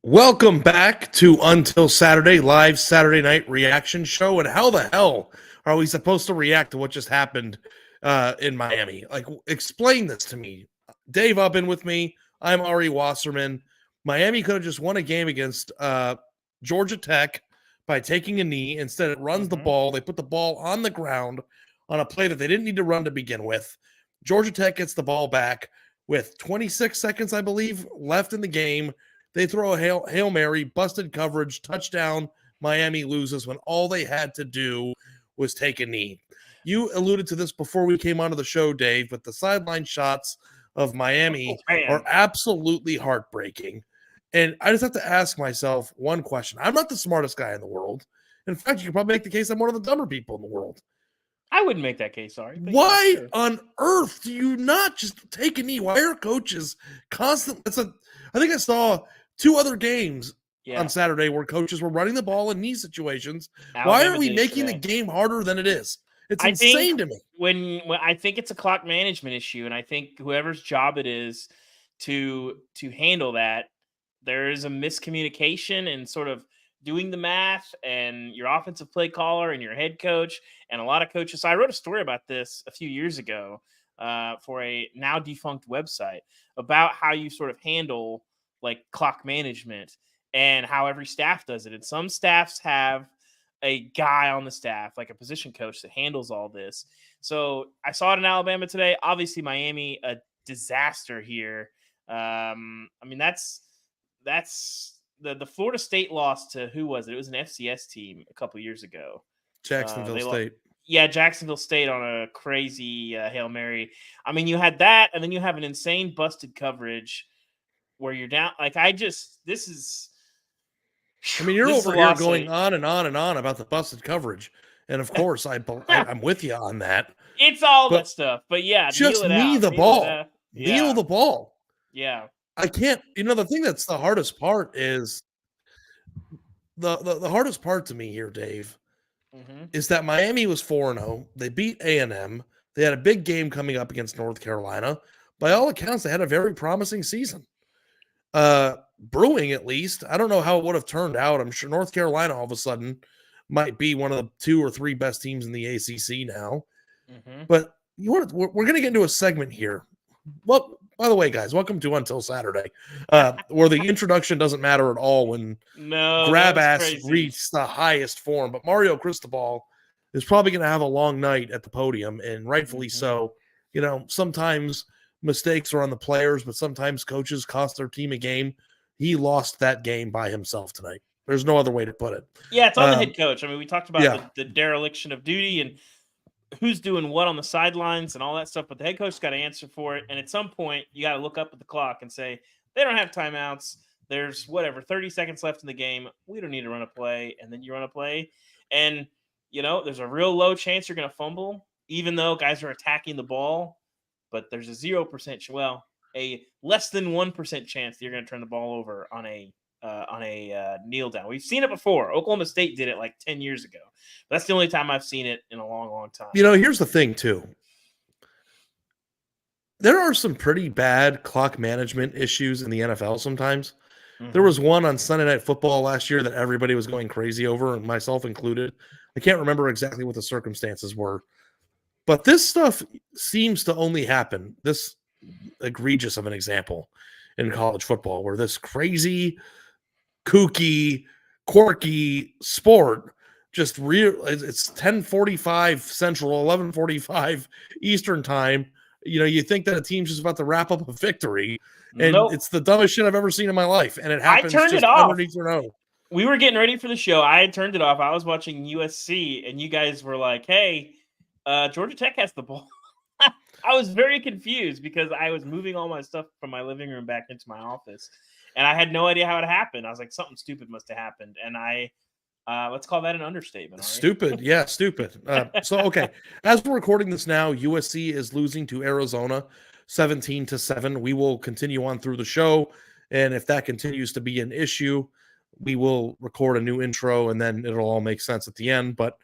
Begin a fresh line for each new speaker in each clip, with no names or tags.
Welcome back to Until Saturday, live Saturday night reaction show. And how the hell are we supposed to react to what just happened in Miami? Like, explain this to me. Dave Ubbin with me. I'm Ari Wasserman. Miami could have just won a game against Georgia Tech by taking a knee. Instead, it runs the ball. They put the ball on the ground on a play that they didn't need to run to begin with. Georgia Tech gets the ball back with 26 seconds, I believe, left in the game. They throw a Hail Mary, busted coverage, touchdown. Miami loses when all they had to do was take a knee. You alluded to this before we came onto the show, Dave, but the sideline shots of Miami are absolutely heartbreaking. And I just have to ask myself one question. I'm not the smartest guy in the world. In fact, you could probably make the case I'm one of the dumber people in the world.
I wouldn't make that case, sorry.
Why on earth do you not just take a knee? Why are coaches constantly? I think I saw two other games on Saturday where coaches were running the ball in knee situations. Why are we making the game harder than it is? It's insane to me.
When I think it's a clock management issue, and I think whoever's job it is to handle that, there is a miscommunication and sort of doing the math, and your offensive play caller and your head coach and a lot of coaches. So I wrote a story about this a few years ago for a now defunct website about how you sort of handle like clock management and how every staff does it. And some staffs have a guy on the staff, like a position coach that handles all this. So I saw it in Alabama today. Obviously Miami, a disaster here. I mean, that's the Florida State loss to, who was it? It was an FCS team a couple years ago.
Jacksonville State.
Jacksonville State on a crazy Hail Mary. I mean, you had that, and then you have an insane busted coverage where you're down. Like, this is.
I mean, you're over here going on and on and on about the busted coverage. And of course, I'm with you on that.
It's all that stuff. But yeah,
just kneel the ball. Kneel the ball.
Yeah.
I can't, the thing that's the hardest part is the hardest part to me here, Dave, is that Miami was 4-0. They beat A&M. They had a big game coming up against North Carolina. By all accounts, they had a very promising season. Brewing, at least. I don't know how it would have turned out. I'm sure North Carolina all of a sudden might be one of the 2 or 3 best teams in the ACC now. But we're going to get into a segment here. Well, by the way, guys, welcome to Until Saturday, where the introduction doesn't matter at all when grab ass reach the highest form. But Mario Cristobal is probably going to have a long night at the podium, and rightfully so. Sometimes mistakes are on the players, but sometimes coaches cost their team a game. He lost that game by himself tonight. There's no other way to put it.
Yeah, it's on the head coach. I mean, we talked about the dereliction of duty and who's doing what on the sidelines and all that stuff, but the head coach's got to answer for it. And at some point, you got to look up at the clock and say, they don't have timeouts. There's 30 seconds left in the game. We don't need to run a play. And then you run a play. And, there's a real low chance you're going to fumble, even though guys are attacking the ball. But there's a 0%, a less than 1% chance that you're going to turn the ball over on a kneel down. We've seen it before. Oklahoma State did it like 10 years ago. That's the only time I've seen it in a long, long time.
Here's the thing, too. There are some pretty bad clock management issues in the NFL sometimes. There was one on Sunday Night Football last year that everybody was going crazy over, and myself included. I can't remember exactly what the circumstances were. But this stuff seems to only happen, this egregious of an example, in college football, where this crazy, kooky, quirky sport just it's 10:45 Central, 11:45 Eastern time. You think that a team's just about to wrap up a victory, and it's the dumbest shit I've ever seen in my life, and it happens
I turned
just
it off.
underneath your nose.
We were getting ready for the show. I had turned it off. I was watching USC, and you guys were like, hey, Georgia Tech has the ball. I was very confused because I was moving all my stuff from my living room back into my office, and I had no idea how it happened. I was like, something stupid must have happened, and let's call that an understatement.
Stupid, yeah, stupid. Okay, as we're recording this now, USC is losing to Arizona 17-7. We will continue on through the show, and if that continues to be an issue, we will record a new intro, and then it'll all make sense at the end. But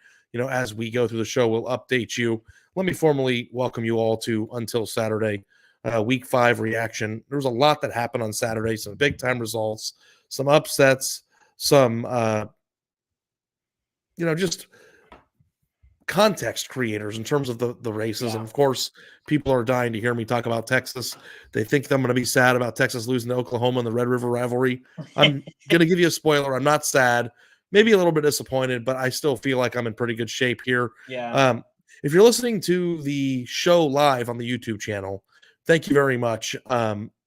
as we go through the show, we'll update you. Let me formally welcome you all to Until Saturday, Week 5 reaction. There was a lot that happened on Saturday, some big-time results, some upsets, some just context creators in terms of the races.
Yeah.
And of course, people are dying to hear me talk about Texas. They think I'm going to be sad about Texas losing to Oklahoma in the Red River Rivalry. I'm going to give you a spoiler. I'm not sad, maybe a little bit disappointed, but I still feel like I'm in pretty good shape here.
Yeah.
If you're listening to the show live on the YouTube channel, thank you very much.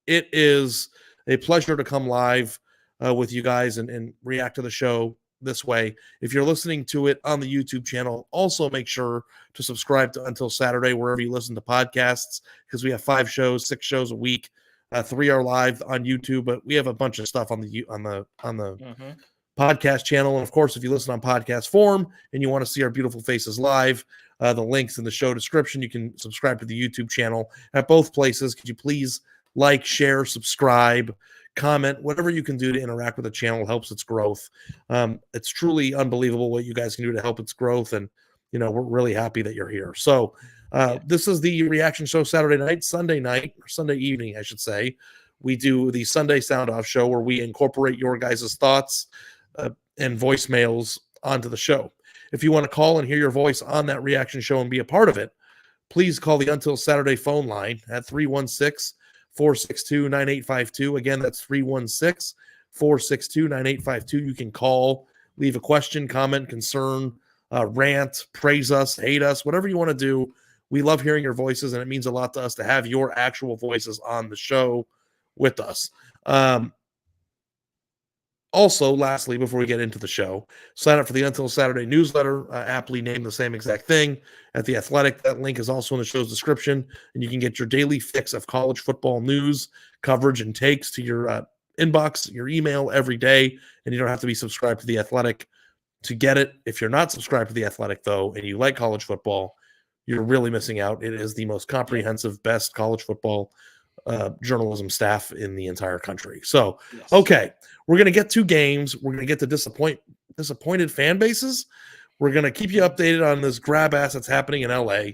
It is a pleasure to come live with you guys and react to the show this way. If you're listening to it on the YouTube channel, also make sure to subscribe to Until Saturday wherever you listen to podcasts, because we have 6 shows a week. 3 are live on YouTube, but we have a bunch of stuff on the podcast channel. And of course, if you listen on podcast form and you want to see our beautiful faces live, the links in the show description, you can subscribe to the YouTube channel at both places. Could you please like, share, subscribe, comment, whatever you can do to interact with the channel helps its growth. It's truly unbelievable what you guys can do to help its growth. And, we're really happy that you're here. So this is the reaction show Sunday evening, I should say. We do the Sunday Sound Off show where we incorporate your guys' thoughts and voicemails onto the show. If you want to call and hear your voice on that reaction show and be a part of it, please call the Until Saturday phone line at 316-462-9852. Again, that's 316-462-9852. You can call, leave a question, comment, concern, rant, praise us, hate us, whatever you want to do. We love hearing your voices, and it means a lot to us to have your actual voices on the show with us. Also, lastly, before we get into the show, sign up for the Until Saturday newsletter, aptly named the same exact thing at The Athletic. That link is also in the show's description, and you can get your daily fix of college football news, coverage, and takes to your inbox, your email every day, and you don't have to be subscribed to The Athletic to get it. If you're not subscribed to The Athletic, though, and you like college football, you're really missing out. It is the most comprehensive, best college football journalism staff in the entire country. So,
Yes.
Okay, we're going to get 2 games. We're going to get to disappointed fan bases. We're going to keep you updated on this grab ass that's happening in LA.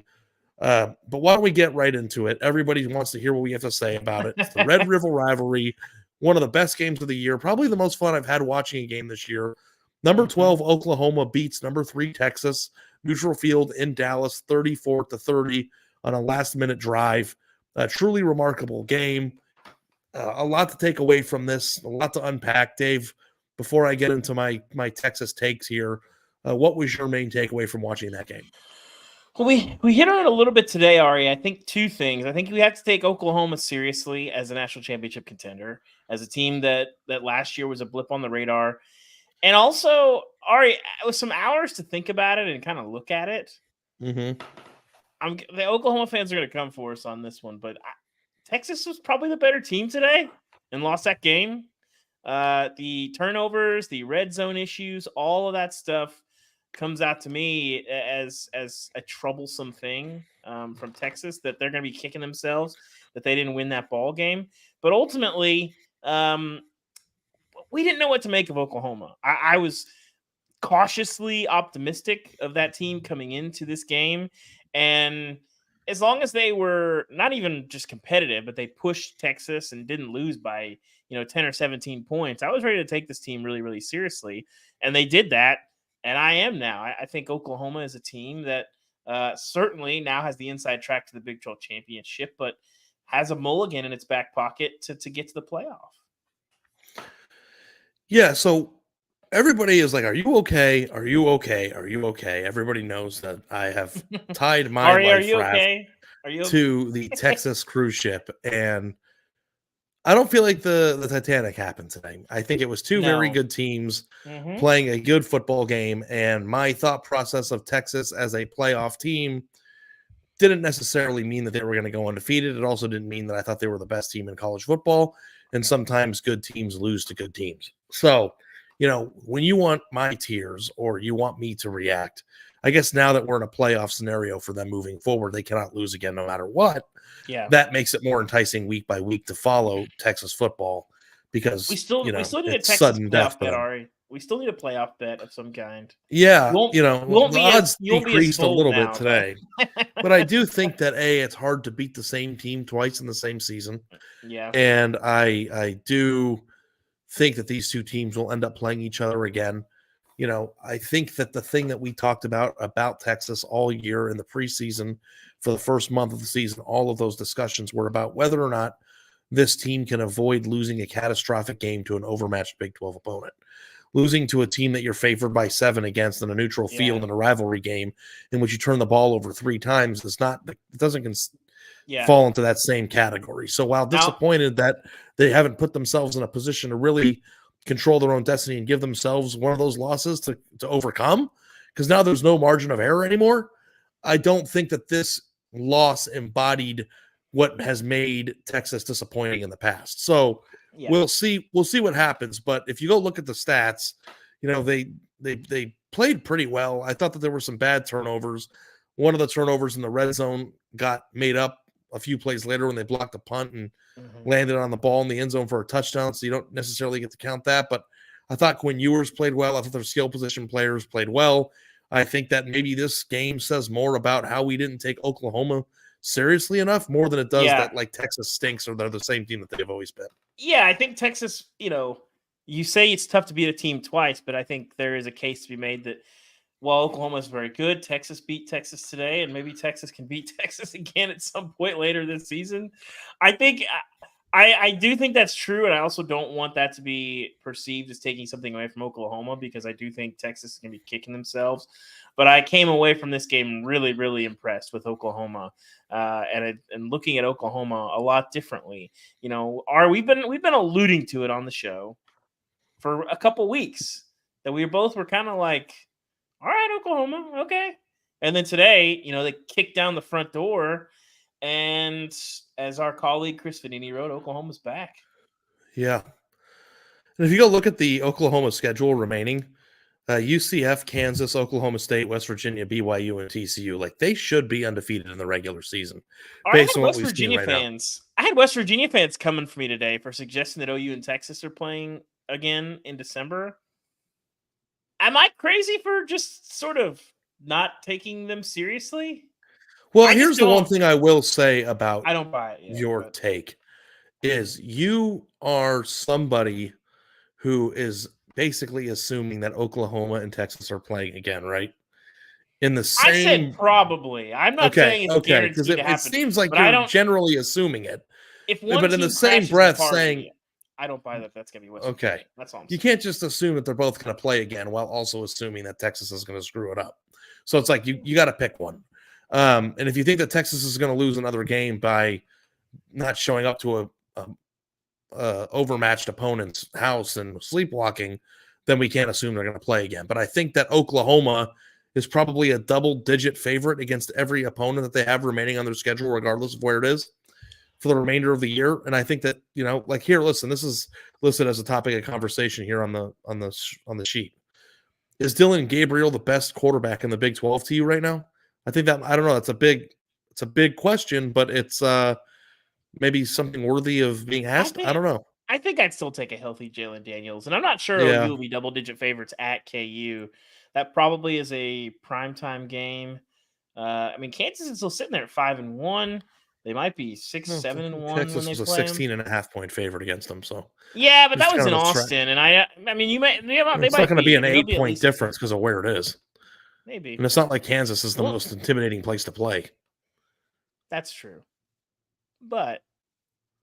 But why don't we get right into it? Everybody wants to hear what we have to say about it. It's the Red River Rivalry, one of the best games of the year, probably the most fun I've had watching a game this year. Number 12, Oklahoma beats number 3, Texas, neutral field in Dallas, 34-30 on a last-minute drive. A truly remarkable game. A lot to take away from this, a lot to unpack. Dave, before I get into my Texas takes here, what was your main takeaway from watching that game?
Well, we hit on it a little bit today, Ari. I think 2 things. I think we have to take Oklahoma seriously as a national championship contender, as a team that last year was a blip on the radar. And also, Ari, with some hours to think about it and kind of look at it, the Oklahoma fans are going to come for us on this one, but Texas was probably the better team today and lost that game. The turnovers, the red zone issues, all of that stuff comes out to me as a troublesome thing from Texas, that they're going to be kicking themselves that they didn't win that ball game. But ultimately, we didn't know what to make of Oklahoma. I was cautiously optimistic of that team coming into this game. And as long as they were not even just competitive, but they pushed Texas and didn't lose by, 10 or 17 points, I was ready to take this team really, really seriously. And they did that. And I am now. I think Oklahoma is a team that certainly now has the inside track to the Big 12 championship, but has a mulligan in its back pocket to get to the playoff.
Yeah, so everybody is like, are you okay? Are you okay? Are you okay? Everybody knows that I have tied my
Ari,
life
are you
raft
okay?
to the Texas cruise ship. And I don't feel like the Titanic happened today. I think it was 2 very good teams playing a good football game. And my thought process of Texas as a playoff team didn't necessarily mean that they were going to go undefeated. It also didn't mean that I thought they were the best team in college football. And sometimes good teams lose to good teams. So, when you want my tears or you want me to react, I guess now that we're in a playoff scenario for them moving forward, they cannot lose again no matter what.
Yeah.
That makes it more enticing week by week to follow Texas football, because
we still need a Texas
sudden death
playoff bet, Ari. We still need a playoff bet of some kind.
Yeah, the odds decreased a little
now,
bit today. But I do think that it's hard to beat the same team twice in the same season.
Yeah.
And I do think that these two teams will end up playing each other again. I think that the thing that we talked about Texas all year in the preseason for the first month of the season, all of those discussions were about whether or not this team can avoid losing a catastrophic game to an overmatched Big 12 opponent. Losing to a team that you're favored by 7 against in a neutral field in a rivalry game in which you turn the ball over 3 times it doesn't fall into that same category. So while disappointed that they haven't put themselves in a position to really control their own destiny and give themselves one of those losses to overcome, because now there's no margin of error anymore, I don't think that this loss embodied what has made Texas disappointing in the past. So we'll see what happens. But if you go look at the stats, they played pretty well. I thought that there were some bad turnovers. One of the turnovers in the red zone got made up a few plays later when they blocked a punt and landed on the ball in the end zone for a touchdown. So you don't necessarily get to count that. But I thought Quinn Ewers played well. I thought their skill position players played well. I think that maybe this game says more about how we didn't take Oklahoma seriously enough, more than it does that like Texas stinks or they're the same team that they've always been.
Yeah, I think Texas, you say it's tough to beat a team twice, but I think there is a case to be made that while Oklahoma is very good, Texas beat Texas today, and maybe Texas can beat Texas again at some point later this season. I think I do think that's true, and I also don't want that to be perceived as taking something away from Oklahoma, because I do think Texas is going to be kicking themselves. But I came away from this game really, really impressed with Oklahoma, and looking at Oklahoma a lot differently. We've been alluding to it on the show for a couple weeks that we were kind of like, all right, Oklahoma, okay. And then today, they kicked down the front door, and as our colleague Chris Vanini wrote, Oklahoma's back.
Yeah. And if you go look at the Oklahoma schedule remaining, UCF, Kansas, Oklahoma State, West Virginia, BYU, and TCU, like they should be undefeated in the regular season. Based on what we've seen right now.
I had West Virginia fans coming for me today for suggesting that OU and Texas are playing again in December. Am I crazy for just sort of not taking them seriously?
Well, here's the one thing I will say about
I don't buy it
your take is you are somebody who is basically assuming that Oklahoma and Texas are playing again, right? In the same,
I said probably. I'm not saying it's guaranteed to happen.
It seems like you're generally assuming it.
If one
but in the same breath saying,
I don't buy that that's going to be West
Virginia.
Okay. That's all I'm saying.
You can't just assume that they're both going to play again while also assuming that Texas is going to screw it up. So it's like you got to pick one. And if you think that Texas is going to lose another game by not showing up to a overmatched opponent's house and sleepwalking, then we can't assume they're going to play again. But I think that Oklahoma is probably a double-digit favorite against every opponent that they have remaining on their schedule, regardless of where it is, for the remainder of the year. And I think that, like here, listen, this is listed as a topic of conversation here on the sheet. Is Dylan Gabriel the best quarterback in the Big 12 to you right now? I think that, I don't know, it's a big question, but it's maybe something worthy of being asked. I don't know.
I think I'd still take a healthy Jalen Daniels, and I'm not sure OU will be double-digit favorites at KU. That probably is a primetime game. Kansas is still sitting there at 5-1. They might be 6-7-1
Texas
when they
was a
play
16.5 point favorite against them. So
yeah, but that was in Austin, and you might. It's
not going to be an 8-point difference because of where it is.
Maybe,
and it's not like Kansas is the most intimidating place to play.
That's true, but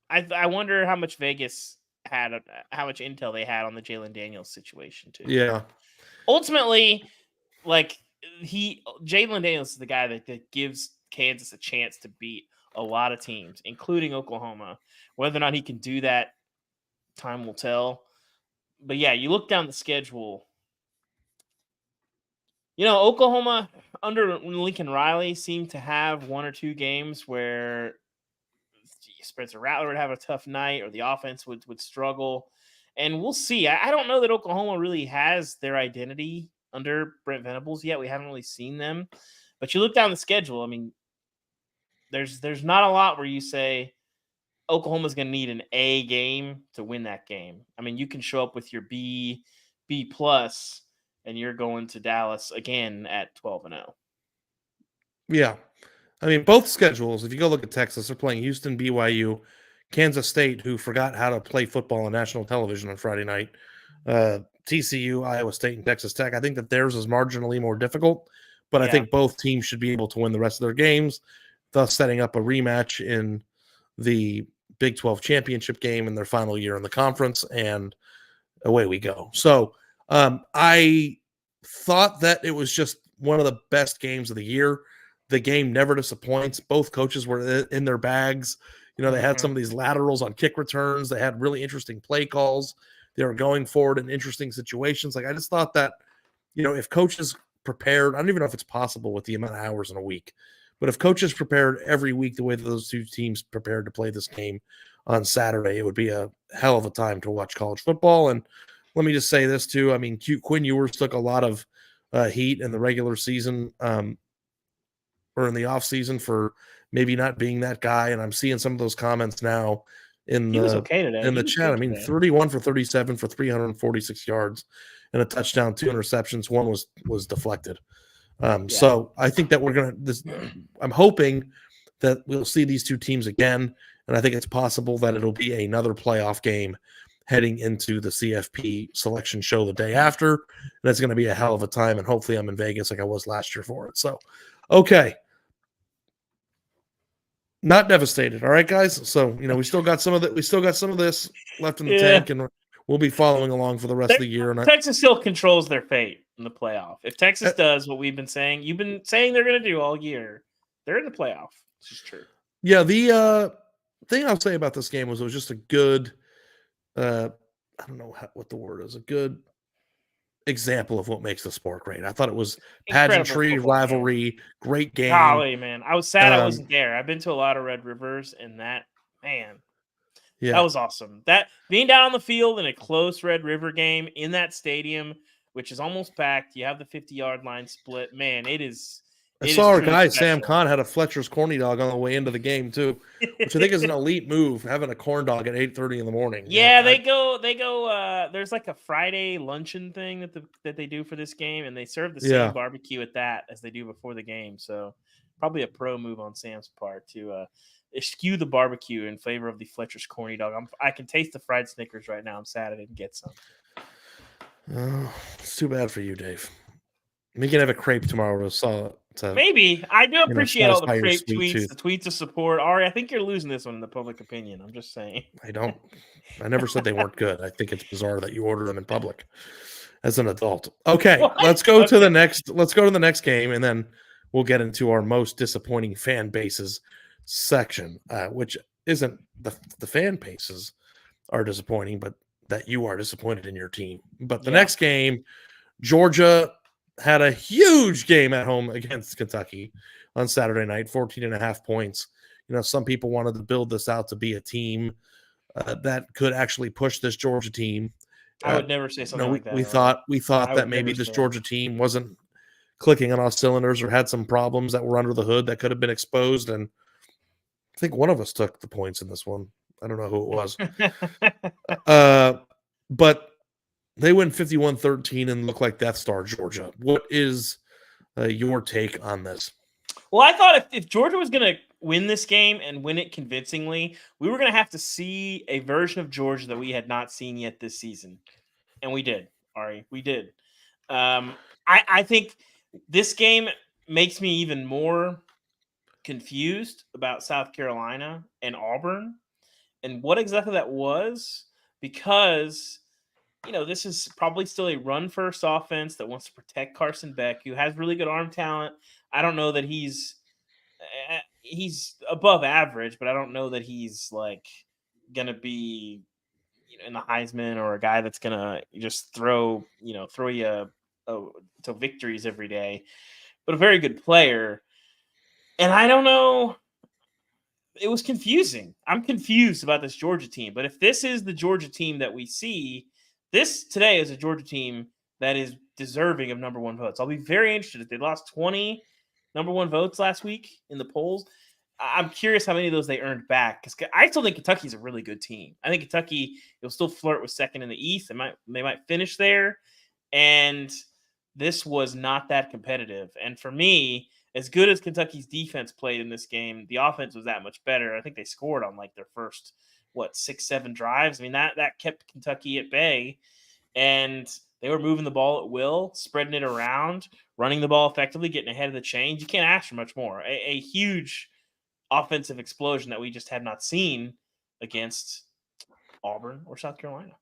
I wonder how much Vegas had, how much intel they had on the Jalen Daniels situation too.
Yeah,
ultimately, Jalen Daniels is the guy that gives Kansas a chance to beat a lot of teams, including Oklahoma. Whether or not he can do that, time will tell. But yeah, you look down the schedule. Oklahoma under Lincoln Riley seemed to have one or two games where Spencer Rattler would have a tough night or the offense would struggle. And we'll see. I don't know that Oklahoma really has their identity under Brent Venables yet. We haven't really seen them. But you look down the schedule, there's not a lot where you say Oklahoma's going to need an A game to win that game. You can show up with your B plus, and you're going to Dallas again at 12-0.
Yeah. Both schedules, if you go look at Texas, they're playing Houston, BYU, Kansas State, who forgot how to play football on national television on Friday night. TCU, Iowa State, and Texas Tech. I think that theirs is marginally more difficult, but I think both teams should be able to win the rest of their games, thus setting up a rematch in the Big 12 championship game in their final year in the conference, and away we go. So I thought that it was just one of the best games of the year. The game never disappoints. Both coaches were in their bags. You know, they had some of these laterals on kick returns. They had really interesting play calls. They were going forward in interesting situations. Like, I just thought that, you know, if coaches prepared, I don't even know if it's possible with the amount of hours in a week, but if coaches prepared every week the way that those two teams prepared to play this game on Saturday, it would be a hell of a time to watch college football. And let me just say this too. I mean, Quinn Ewers took a lot of heat in the regular season or in the off season for maybe not being that guy. And I'm seeing some of those comments now in the chat. I mean, 31 for 37 for 346 yards and a touchdown, 2 interceptions. One was deflected. So I think that I'm hoping that we'll see these two teams again. And I think it's possible that it'll be another playoff game heading into the CFP selection show the day after. And it's going to be a hell of a time. And hopefully I'm in Vegas like I was last year for it. So, okay. Not devastated. All right, guys. So, you know, we still got some of this left in the tank, and we'll be following along for the rest of the year. And
Texas still controls their fate in the playoff. If Texas does what you've been saying they're going to do all year, they're in the playoff. This is true.
Yeah. The thing I'll say about this game was it was just a good, I don't know what the word is, a good example of what makes the sport great. I thought it was pageantry, rivalry, great game.
Golly, man. I was sad I wasn't there. I've been to a lot of Red Rivers, and that was awesome. That being down on the field in a close Red River game in that stadium, which is almost packed, you have the 50-yard line split. Man, it is.
I saw our guy, Sam Kahn, had a Fletcher's corny dog on the way into the game, too, which I think is an elite move, having a corn dog at 8:30 in the morning.
Yeah, they go. There's like a Friday luncheon thing that they do for this game, and they serve the same barbecue at that as they do before the game. So probably a pro move on Sam's part to eschew the barbecue in favor of the Fletcher's corny dog. I can taste the fried Snickers right now. I'm sad I didn't get some.
Oh, it's too bad for you, Dave. We can have a crepe tomorrow.
Maybe. I do appreciate all the crepe tweets, the tweets of support. Ari, I think you're losing this one in the public opinion. I'm just saying.
I never said they weren't good. I think it's bizarre that you order them in public as an adult. Okay, let's go to the next game, and then we'll get into our most disappointing fan bases section, which isn't the fan bases are disappointing, but that you are disappointed in your team. But the next game, Georgia had a huge game at home against Kentucky on Saturday night, 14.5 points. You know, some people wanted to build this out to be a team that could actually push this Georgia team.
I would never say something like that.
We thought that maybe this Georgia team wasn't clicking on all cylinders or had some problems that were under the hood that could have been exposed. And I think one of us took the points in this one. I don't know who it was. But they win 51-13 and look like Death Star Georgia. What is your take on this?
Well, I thought if Georgia was going to win this game and win it convincingly, we were going to have to see a version of Georgia that we had not seen yet this season. And we did, Ari. We did. I think this game makes me even more confused about South Carolina and Auburn and what exactly that was, because you know, this is probably still a run-first offense that wants to protect Carson Beck, who has really good arm talent. I don't know that he's above average, but I don't know that he's like going to be, you know, in the Heisman or a guy that's going to just throw you to victories every day. But a very good player. And I don't know. It was confusing. I'm confused about this Georgia team. But if this is the Georgia team that we see, this today is a Georgia team that is deserving of number one votes. I'll be very interested if they lost 20 number one votes last week in the polls. I'm curious how many of those they earned back, because I still think Kentucky's a really good team. I think Kentucky will still flirt with second in the East. They might finish there, and this was not that competitive. And for me, as good as Kentucky's defense played in this game, the offense was that much better. I think they scored on like their first 6-7 drives. I mean, that kept Kentucky at bay, and they were moving the ball at will, spreading it around, running the ball effectively, getting ahead of the chains. You can't ask for much more. A huge offensive explosion that we just had not seen against Auburn or South Carolina.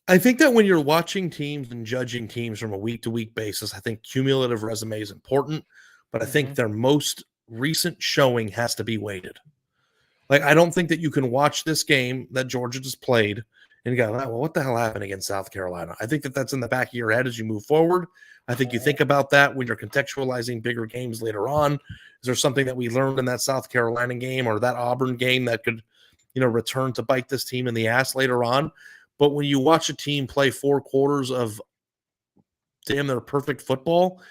I think that when you're watching teams and judging teams from a week-to-week basis, I think cumulative resume is important, but I think their most recent showing has to be weighted. Like, I don't think that you can watch this game that Georgia just played and go, well, what the hell happened against South Carolina? I think that that's in the back of your head as you move forward. I think you think about that when you're contextualizing bigger games later on. Is there something that we learned in that South Carolina game or that Auburn game that could, return to bite this team in the ass later on? But when you watch a team play 4 quarters of damn near perfect football,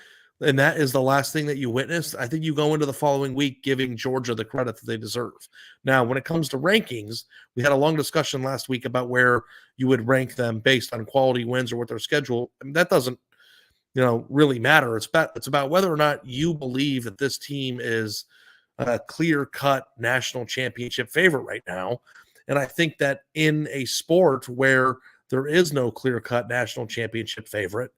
and that is the last thing that you witnessed, I think you go into the following week giving Georgia the credit that they deserve. Now, when it comes to rankings, we had a long discussion last week about where you would rank them based on quality wins or what their schedule. I mean, that doesn't, really matter. It's about whether or not you believe that this team is a clear-cut national championship favorite right now. And I think that in a sport where there is no clear-cut national championship favorite,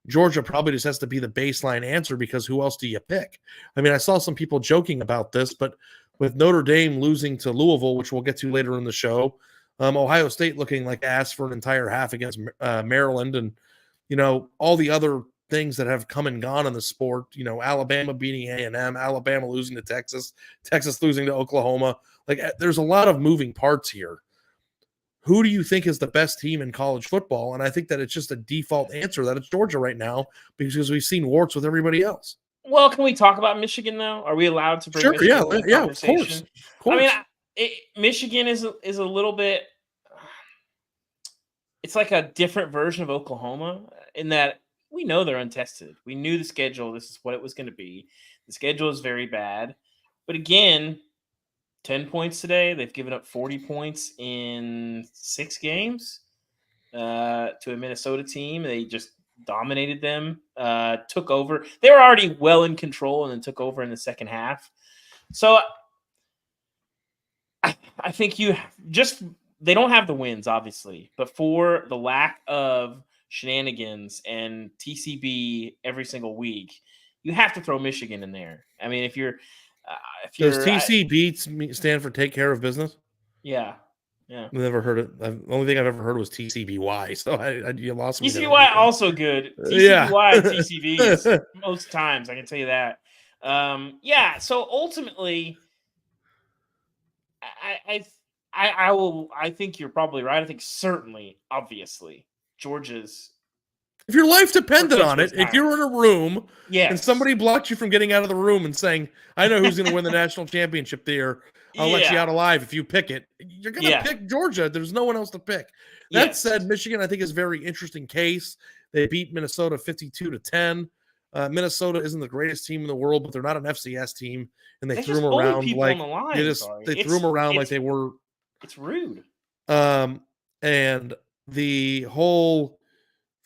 Georgia probably just has to be the baseline answer, because who else do you pick? I mean, I saw some people joking about this, but with Notre Dame losing to Louisville, which we'll get to later in the show, Ohio State looking like ass for an entire half against Maryland, and, all the other things that have come and gone in the sport, Alabama beating A&M, Alabama losing to Texas, Texas losing to Oklahoma. Like, there's a lot of moving parts here. Who do you think is the best team in college football? And I think that it's just a default answer that it's Georgia right now, because we've seen warts with everybody else.
Well, can we talk about Michigan now? Are we allowed to bring Michigan to the conversation?
Of course.
I mean, Michigan is a little bit. It's like a different version of Oklahoma in that we know they're untested. We knew the schedule. This is what it was going to be. The schedule is very bad, but again, 10 points today. They've given up 40 points in 6 games to a Minnesota team. They just dominated them, took over. They were already well in control and then took over in the second half. So I think they don't have the wins, obviously, but for the lack of shenanigans and TCB every single week, you have to throw Michigan in there. I mean, does
TCB stand for take care of business?
Yeah.
I've never heard it. The only thing I've ever heard was TCBY. So you lost me.
TCBY also good. TCBY and TCB most times, I can tell you that. So ultimately, I think you're probably right. I think certainly, obviously, Georgia's.
If your life depended on it, if you were in a room and somebody blocked you from getting out of the room and saying, I know who's going to win the national championship there, I'll let you out alive if you pick it, you're going to pick Georgia. There's no one else to pick. That said, Michigan, I think, is a very interesting case. They beat Minnesota 52-10. Minnesota isn't the greatest team in the world, but they're not an FCS team, and they threw them around like they threw them around like they were.
It's rude.
And the whole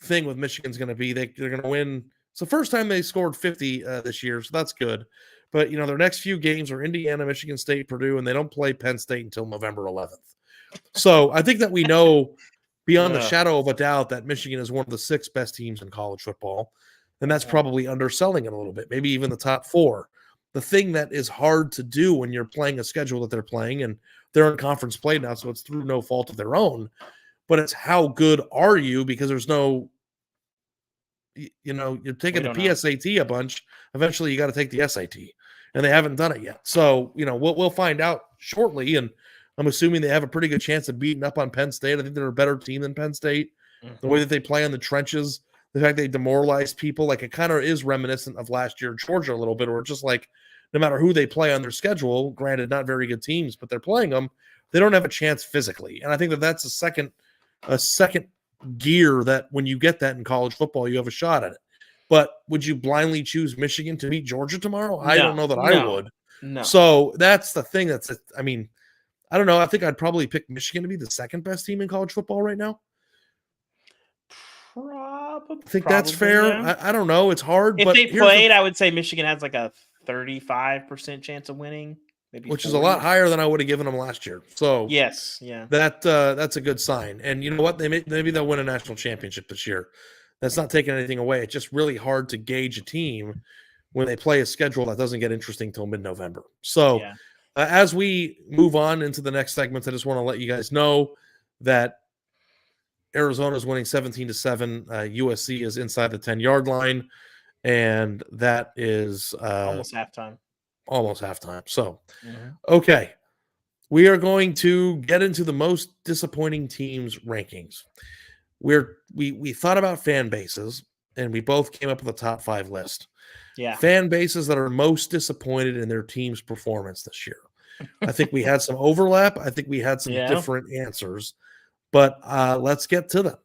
thing with Michigan's going to be they're going to win. It's the first time they scored 50 this year, so that's good. But their next few games are Indiana, Michigan State, Purdue, and they don't play Penn State until November 11th. So I think that we know beyond the shadow of a doubt that Michigan is one of the 6 best teams in college football, and that's probably underselling it a little bit, maybe even the top 4. The thing that is hard to do when you're playing a schedule that they're playing, and they're in conference play now, so it's through no fault of their own, but it's how good are you, because there's no, you're taking the PSAT a bunch. Eventually you got to take the SAT, and they haven't done it yet. So, we'll find out shortly, and I'm assuming they have a pretty good chance of beating up on Penn State. I think they're a better team than Penn State. The way that they play in the trenches, the fact they demoralize people, like it kind of is reminiscent of last year Georgia a little bit, where it's just like no matter who they play on their schedule, granted not very good teams, but they're playing them, they don't have a chance physically. And I think that that's a second gear that when you get that in college football, you have a shot at it. But would you blindly choose Michigan to beat Georgia tomorrow? I don't know that I would.
No.
So that's the thing. I don't know. I think I'd probably pick Michigan to be the second best team in college football right now. I think that's fair. Yeah. I don't know. It's hard.
If they played, I would say Michigan has like a 35% chance of winning. maybe
which is
40.
a lot higher than I would have given them last year. So
Yes, yeah.
that's a good sign. And you know what? Maybe they'll win a national championship this year. That's not taking anything away. It's just really hard to gauge a team when they play a schedule that doesn't get interesting till mid-November. So
Yeah.
as we move on into the next segments, I just want to let you guys know that Arizona is winning 17-7. USC is inside the 10-yard line, and that is
Almost halftime.
almost halftime. So,
Mhm.
okay, we are going to get into the most disappointing teams rankings. We thought about fan bases, and we both came up with a top 5 list.
Yeah.
Fan bases that are most disappointed in their team's performance this year. I think we had some overlap. I think we had some
Yeah.
different answers, but let's get to them.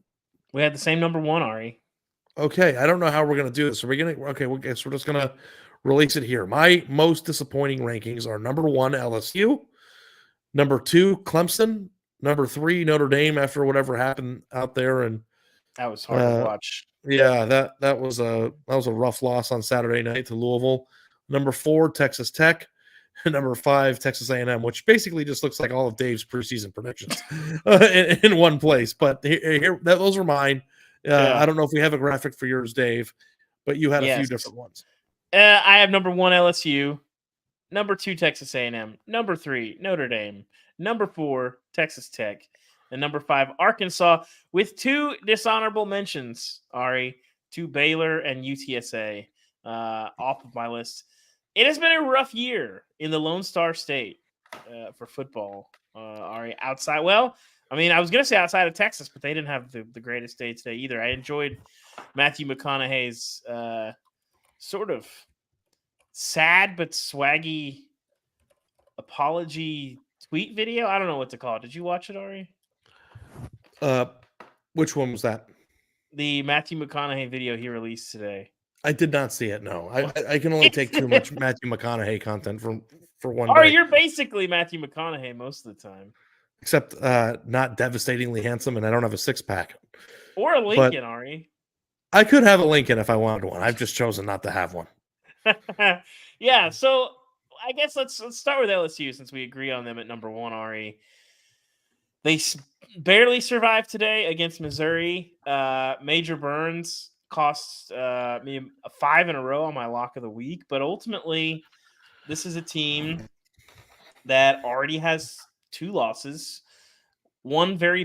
We had the same number 1, Ari.
Okay, I don't know how we're going to do this. Are we going to? Okay, we're just going to release it here. My most disappointing rankings are number 1, LSU, number 2, Clemson, number 3, Notre Dame. After whatever happened out there, and
That was hard to watch.
yeah, that was a rough loss on Saturday night to Louisville. Number 4, Texas Tech. Number 5, Texas A&M, which basically just looks like all of Dave's preseason predictions in one place. But those are mine.
Yeah.
I don't know if we have a graphic for yours, Dave, but you had a few
Yes.
different ones.
I have number 1, LSU. Number 2, Texas A&M. Number 3, Notre Dame. Number 4, Texas Tech. And number 5, Arkansas, with 2 dishonorable mentions, Ari, to Baylor and UTSA off of my list. It has been a rough year in the Lone Star State for football, Ari. Outside, well, I mean, I was going to say outside of Texas, but they didn't have the greatest day today either. I enjoyed Matthew McConaughey's sort of sad but swaggy apology tweet video. I don't know what to call it. Did you watch it, Ari?
Which one was that?
The Matthew McConaughey video he released today.
I did not see it. No, I can only take too much Matthew McConaughey content for one
Ari,
day.
you're basically Matthew McConaughey most of the time.
Except not devastatingly handsome, and I don't have a 6-pack.
Or a Lincoln, Ari.
I could have a Lincoln if I wanted one. I've just chosen not to have one.
Yeah, so I guess let's start with LSU since we agree on them at number 1, Ari. They barely survived today against Missouri. Major Burns cost me a 5 in a row on my lock of the week, but ultimately, this is a team that already has 2 losses. 2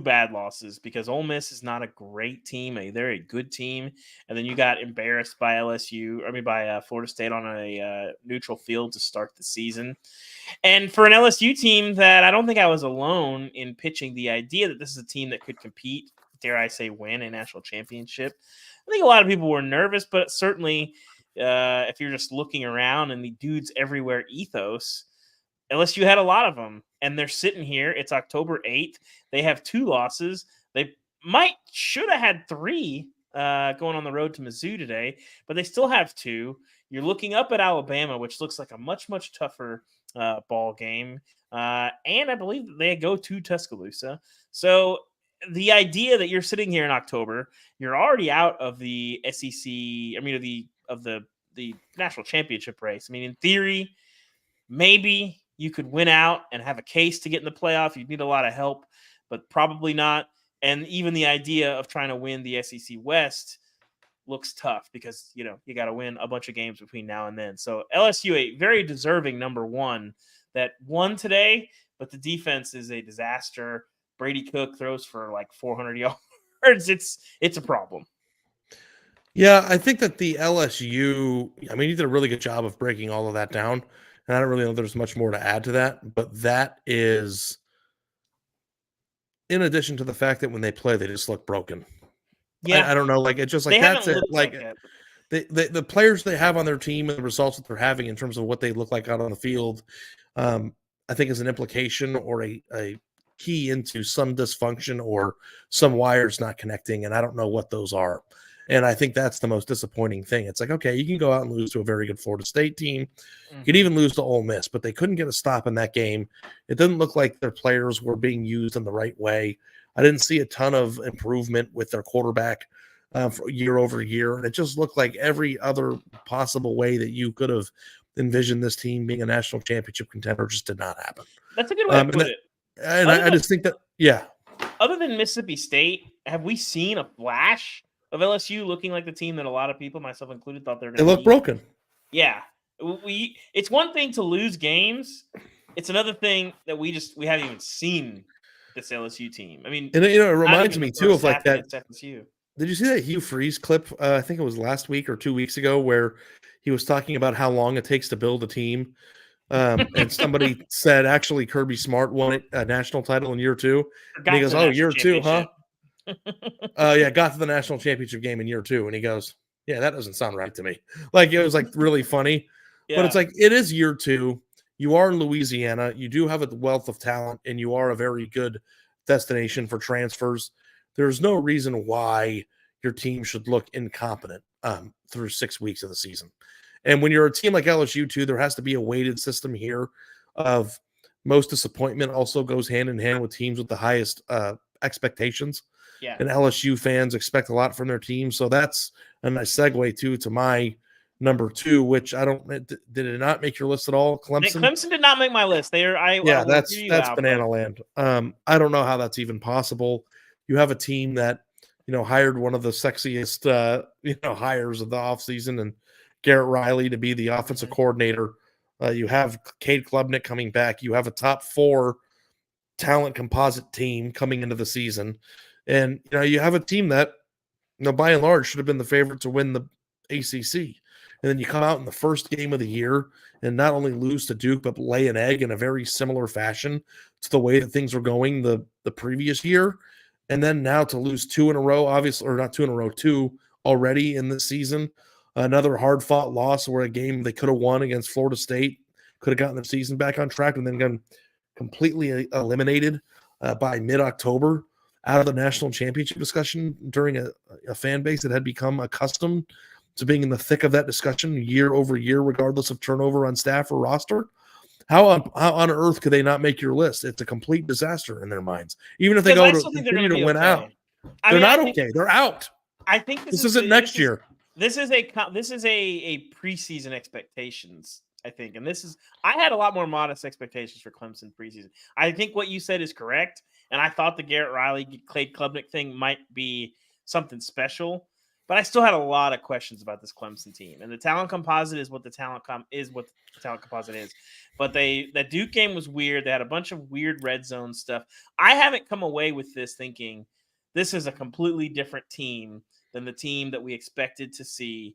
bad losses because Ole Miss is not a great team. They're a good team. And then you got embarrassed by by Florida State on a neutral field to start the season. And for an LSU team that I don't think I was alone in pitching the idea that this is a team that could compete, dare I say, win a national championship. I think a lot of people were nervous, but certainly if you're just looking around and the dudes everywhere ethos, LSU had a lot of them, and they're sitting here. It's October 8th. They have 2 losses. They should have had 3 going on the road to Mizzou today, but they still have 2. You're looking up at Alabama, which looks like a much, much tougher ball game. And I believe they go to Tuscaloosa. So the idea that you're sitting here in October, you're already out of the SEC, of the national championship race. I mean, in theory, maybe you could win out and have a case to get in the playoff. You'd need a lot of help, but probably not. And even the idea of trying to win the SEC West looks tough because, you got to win a bunch of games between now and then. So LSU, a very deserving number 1 that won today, but the defense is a disaster. Brady Cook throws for like 400 yards. It's a problem.
Yeah, I think that the LSU, you did a really good job of breaking all of that down. And I don't really know there's much more to add to that, but that is in addition to the fact that when they play, they just look broken.
Yeah.
I don't know. It's just like, that's it. The players they have on their team and the results that they're having in terms of what they look like out on the field, I think is an implication or a key into some dysfunction or some wires not connecting. And I don't know what those are. And I think that's the most disappointing thing. It's like, okay, you can go out and lose to a very good Florida State team. You could even lose to Ole Miss, but they couldn't get a stop in that game. It didn't look like their players were being used in the right way. I didn't see a ton of improvement with their quarterback for year over year. And it just looked like every other possible way that you could have envisioned this team being a national championship contender just did not happen.
That's a good way to put it.
And I just think that, yeah.
Other than Mississippi State, have we seen a flash of LSU looking like the team that a lot of people, myself included, thought they were going to be?
They look broken.
Yeah. It's one thing to lose games. It's another thing that we haven't even seen this LSU team. I mean,
and it reminds me too of like that.
FSU.
Did you see that Hugh Freeze clip? I think it was last week or 2 weeks ago, where he was talking about how long it takes to build a team. And somebody said actually Kirby Smart won a national title in year 2. And he goes, "Oh, year 2, huh?" Yeah, got to the national championship game in year 2. And he goes, "Yeah, that doesn't sound right to me." Like, it was like really funny. Yeah. But it's like, it is year 2. You are in Louisiana. You do have a wealth of talent, and you are a very good destination for transfers. There's no reason why your team should look incompetent through 6 weeks of the season. And when you're a team like LSU too, there has to be a weighted system here of most disappointment also goes hand in hand with teams with the highest expectations.
Yeah.
And LSU fans expect a lot from their team. So that's a nice segue to my number 2, which did it not make your list at all? Clemson?
Clemson did not make my list.
That's banana land. I don't know how that's even possible. You have a team that, hired one of the sexiest, hires of the offseason, and Garrett Riley to be the offensive coordinator. You have Cade Klubnik coming back. You have a top 4 talent composite team coming into the season. And, you have a team that, by and large should have been the favorite to win the ACC. And then you come out in the first game of the year and not only lose to Duke, but lay an egg in a very similar fashion to the way that things were going the previous year. And then now to lose 2 in a row, obviously, or not 2 in a row, 2 already in this season. Another hard-fought loss where a game they could have won against Florida State, could have gotten their season back on track, and then gotten completely eliminated by mid-October out of the national championship discussion during a fan base that had become accustomed to being in the thick of that discussion year over year, regardless of turnover on staff or roster. How on earth could they not make your list? It's a complete disaster in their minds. Even if they go to continue to win out. They're not okay. They're out.
I think
this isn't next year.
This is a preseason expectations, I think. And I had a lot more modest expectations for Clemson preseason. I think what you said is correct. And I thought the Garrett Riley, Cade Klubnik thing might be something special. But I still had a lot of questions about this Clemson team. And the talent composite is what the talent composite is. But that Duke game was weird. They had a bunch of weird red zone stuff. I haven't come away with this thinking this is a completely different team than the team that we expected to see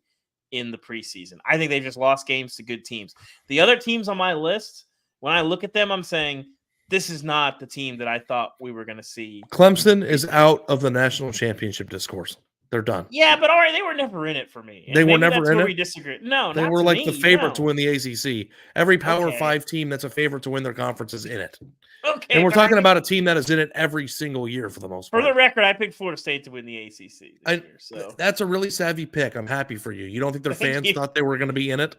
in the preseason. I think they've just lost games to good teams. The other teams on my list, when I look at them, I'm saying this is not the team that I thought we were going to see.
Clemson is out of the national championship discourse. They're done.
Yeah, but Ari, they were never in it for me.
And they were never in it?
We disagree. No,
they were like the favorite to win the ACC. Every Power 5 team that's a favorite to win their conference is in it.
Okay.
And we're talking about a team that is in it every single year for the most part.
For the record, I picked Florida State to win the ACC this year. So
that's a really savvy pick. I'm happy for you. You don't think their fans thought they were going to be in it?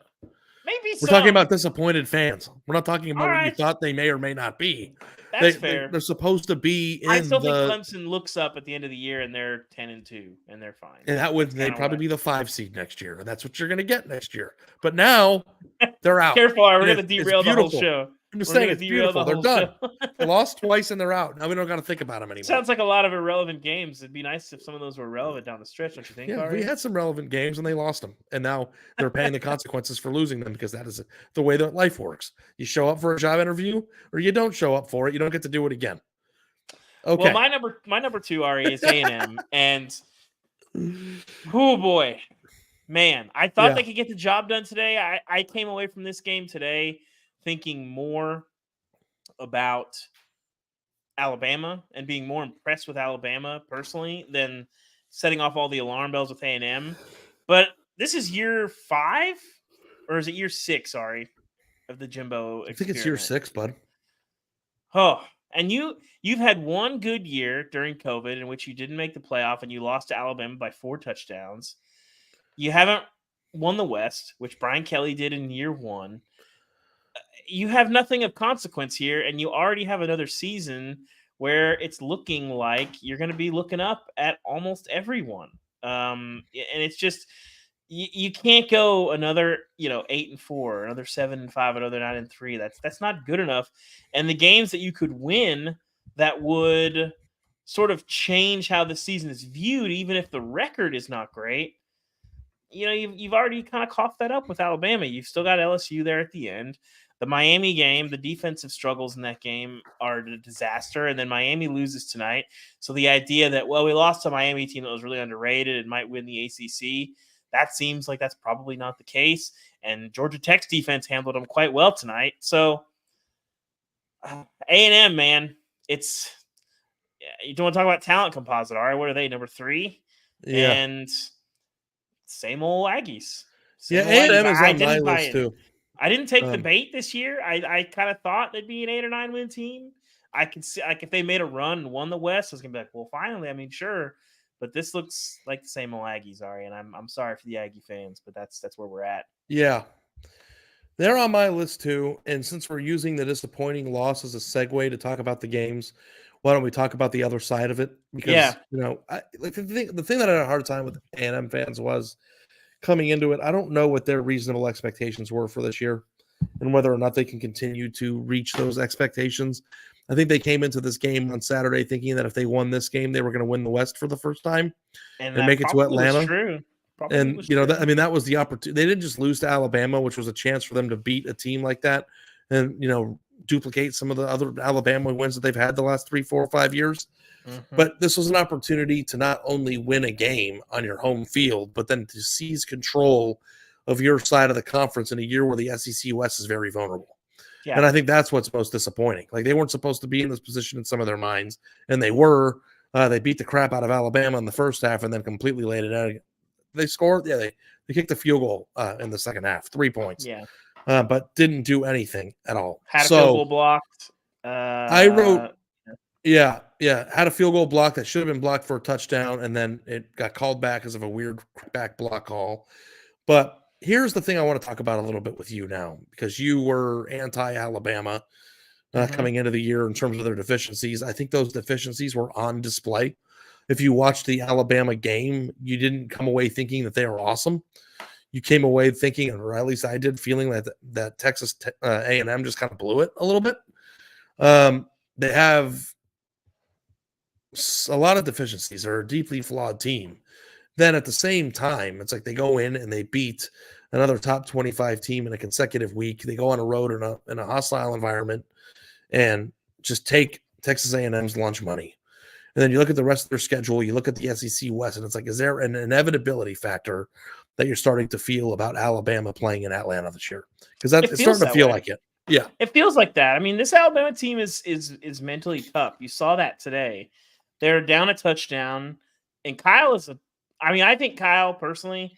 Maybe
We're talking about disappointed fans. We're not talking about what you thought they may or may not be.
That's fair.
They're supposed to be in.
I still think Clemson looks up at the end of the year and they're 10-2 and they're fine.
And they'd probably be the 5 seed next year, and that's what you're going to get next year. But now they're out.
Careful, we're going to derail the whole show.
I'm just saying it's beautiful. They're done. They lost twice and they're out. Now we don't got to think about them anymore.
Sounds like a lot of irrelevant games. It'd be nice if some of those were relevant down the stretch, don't you think?
Yeah, we had some relevant games and they lost them. And now they're paying the consequences for losing them because that is the way that life works. You show up for a job interview or you don't show up for it. You don't get to do it again. Okay.
Well, my number 2, Ari, is A&M. And, oh boy, man, I thought they could get the job done today. I came away from this game today thinking more about Alabama and being more impressed with Alabama personally than setting off all the alarm bells with A&M. But this is year 5, or is it year 6, Ari, of the Jimbo experiment?
I think it's year 6, bud.
Oh, and you've had one good year during COVID in which you didn't make the playoff and you lost to Alabama by 4 touchdowns. You haven't won the West, which Brian Kelly did in year 1. You have nothing of consequence here, and you already have another season where it's looking like you're going to be looking up at almost everyone. And it's just you can't go another 8-4, another 7-5, another 9-3. That's not good enough. And the games that you could win that would sort of change how the season is viewed, even if the record is not great. You've already kind of coughed that up with Alabama. You've still got LSU there at the end. The Miami game, the defensive struggles in that game are a disaster, and then Miami loses tonight. So the idea that, we lost to a Miami team that was really underrated and might win the ACC, that seems like that's probably not the case. And Georgia Tech's defense handled them quite well tonight. So A&M, man, you don't want to talk about talent composite. All right, what are they, number 3?
Yeah.
And same old Aggies.
A&M is on my list too.
I didn't take the bait this year. I kind of thought they'd be an 8 or 9 win team. I could see, like, if they made a run and won the West, I was gonna be like, well, finally. I mean, sure, but this looks like the same old Aggies, Ari, and I'm sorry for the Aggie fans, but that's where we're at.
Yeah, they're on my list too. And since we're using the disappointing loss as a segue to talk about the games, why don't we talk about the other side of it? Because the thing that I had a hard time with A&M fans was coming into it. I don't know what their reasonable expectations were for this year, and whether or not they can continue to reach those expectations. I think they came into this game on Saturday thinking that if they won this game, they were going to win the West for the first time and make it to Atlanta.
True.
And that was the opportunity. They didn't just lose to Alabama, which was a chance for them to beat a team like that, and duplicate some of the other Alabama wins that they've had the last 3, 4, 5 years.
Mm-hmm.
But this was an opportunity to not only win a game on your home field, but then to seize control of your side of the conference in a year where the SEC West is very vulnerable. Yeah. And I think that's what's most disappointing. Like, they weren't supposed to be in this position in some of their minds, and they were. They beat the crap out of Alabama in the first half and then completely laid it out. They scored. Yeah, they kicked the field goal in the second half, 3 points.
Yeah.
But didn't do anything at all.
Had a field goal blocked.
I wrote, had a field goal blocked that should have been blocked for a touchdown, and then it got called back because of a weird back block call. But here's the thing I want to talk about a little bit with you now, because you were anti-Alabama coming into the year in terms of their deficiencies. I think those deficiencies were on display. If you watched the Alabama game, you didn't come away thinking that they were awesome. You came away thinking, or at least I did, feeling that Texas A&M just kind of blew it a little bit. They have a lot of deficiencies. They're a deeply flawed team. Then at the same time, it's like they go in and they beat another top 25 team in a consecutive week. They go on a road in a hostile environment and just take Texas A&M's lunch money. And then you look at the rest of their schedule, you look at the SEC West, and it's like, is there an inevitability factor that you're starting to feel about Alabama playing in Atlanta this year? Because it's starting to feel like it. Yeah.
It feels like that. I mean, this Alabama team is mentally tough. You saw that today. They're down a touchdown, and I think Kyle, personally,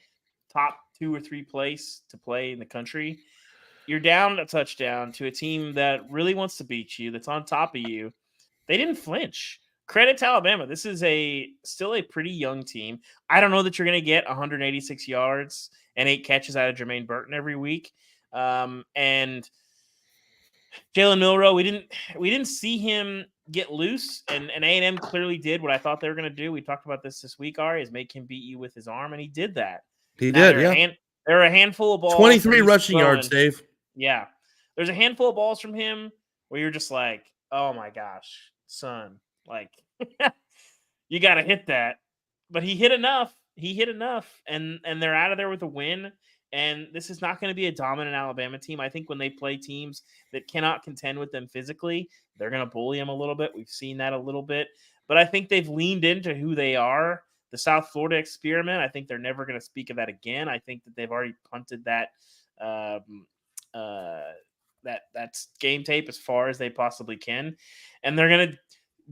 top 2 or 3 place to play in the country. You're down a touchdown to a team that really wants to beat you, that's on top of you. They didn't flinch. Credit to Alabama. This is still a pretty young team. I don't know that you're going to get 186 yards and 8 catches out of Jermaine Burton every week. And Jalen Milroe, we didn't see him get loose, and A&M clearly did what I thought they were going to do. We talked about this week, Ari, is make him beat you with his arm, and he did that.
He did,
There are a handful of balls.
23 rushing yards, Dave.
Yeah. There's a handful of balls from him where you're just like, oh my gosh, son. Like, you got to hit that. But he hit enough. And they're out of there with a win. And this is not going to be a dominant Alabama team. I think when they play teams that cannot contend with them physically, they're going to bully them a little bit. We've seen that a little bit. But I think they've leaned into who they are. The South Florida experiment, I think they're never going to speak of that again. I think that they've already punted that game tape as far as they possibly can. And they're going to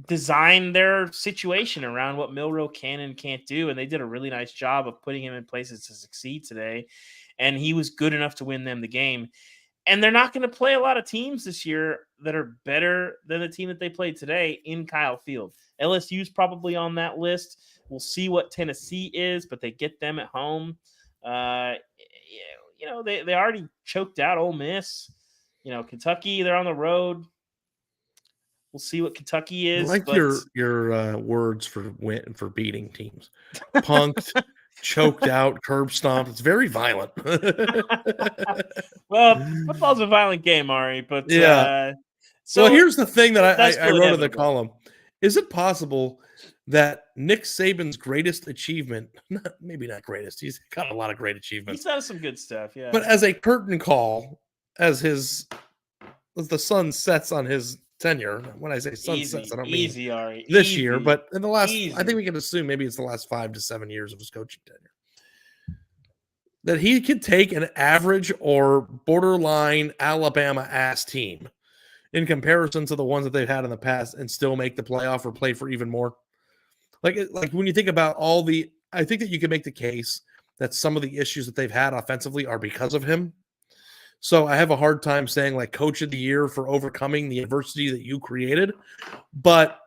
design their situation around what Milroe can and can't do. And they did a really nice job of putting him in places to succeed today. And he was good enough to win them the game. And they're not going to play a lot of teams this year that are better than the team that they played today in Kyle Field. LSU's probably on that list. We'll see what Tennessee is, but they get them at home. They already choked out Ole Miss. Kentucky, they're on the road. We'll see what Kentucky is.
I like your words for beating teams. Punked, choked out, curb stomped. It's very violent.
Well, football's a violent game, Ari, but
Yeah.
so
Well, here's the thing that
that's
I
still
wrote in the
inevitable.
column. Is it possible that Nick Saban's greatest achievement, maybe not greatest, he's got a lot of great
He's
achievements,
done some good stuff, yeah.
but as a curtain call, as the sun sets on his tenure, when I say sun sets, I don't mean
Easy, Ari,
this year,
easy,
but in the last, I
easy.
think we can assume maybe it's the last 5 to 7 years of his coaching tenure, that he could take an average or borderline Alabama ass team in comparison to the ones that they've had in the past and still make the playoff or play for even more. Like when you think about I think that you can make the case that some of the issues that they've had offensively are because of him. So I have a hard time saying like coach of the year for overcoming the adversity that you created. But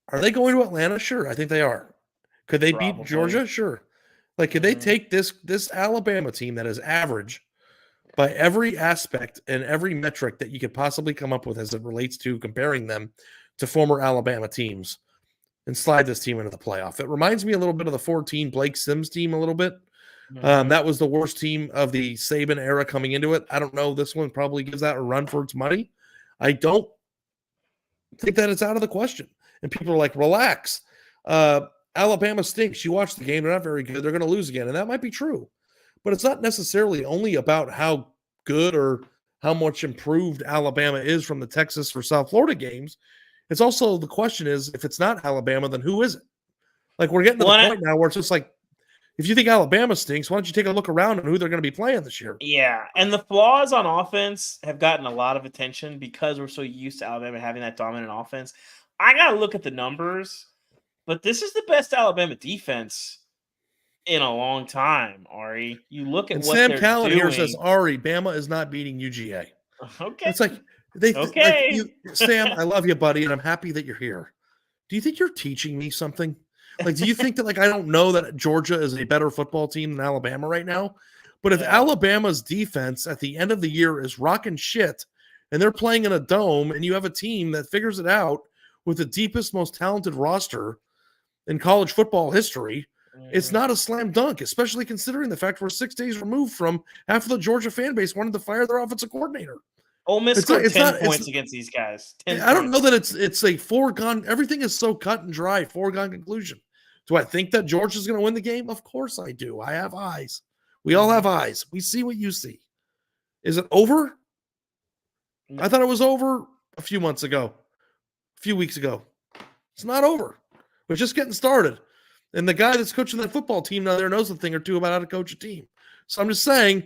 are they going to Atlanta? Sure, I think they are. Could they beat
Probably.
Georgia? Sure. Like, could they take this Alabama team that is average by every aspect and every metric that you could possibly come up with as it relates to comparing them to former Alabama teams and slide this team into the playoff? It reminds me a little bit of the 14 Blake Sims team a little bit. That was the worst team of the Saban era coming into it. I don't know. This one probably gives that a run for its money. I don't think that it's out of the question. And people are like, relax. Alabama stinks. You watch the game. They're not very good. They're going to lose again. And that might be true. But it's not necessarily only about how good or how much improved Alabama is from the Texas or South Florida games. It's also the question is, if it's not Alabama, then who is it? Like, we're getting to the point now where it's just like, if you think Alabama stinks, why don't you take a look around at who they're going to be playing this year?
Yeah, and the flaws on offense have gotten a lot of attention because we're so used to Alabama having that dominant offense. I got to look at the numbers, but this is the best Alabama defense in a long time, Ari. You look at
and
what
Sam
they're
Callan
doing.
here says, Ari, Bama is not beating UGA.
Okay.
It's like, Sam, I love you, buddy, and I'm happy that you're here. Do you think you're teaching me something? Like, do you think that, like, I don't know that Georgia is a better football team than Alabama right now? But if Alabama's defense at the end of the year is rocking shit and they're playing in a dome and you have a team that figures it out with the deepest, most talented roster in college football history, it's not a slam dunk, especially considering the fact we're 6 days removed from half of the Georgia fan base wanted to fire their offensive coordinator.
Ole Miss scored 10 points against these guys.
I don't know that it's a foregone. Everything is so cut and dry, foregone conclusion. Do I think that Georgia's going to win the game? Of course I do. I have eyes. We all have eyes. We see what you see. Is it over? No. I thought it was over a few months ago, a few weeks ago. It's not over. We're just getting started. And the guy that's coaching that football team down there knows a thing or two about how to coach a team. So I'm just saying,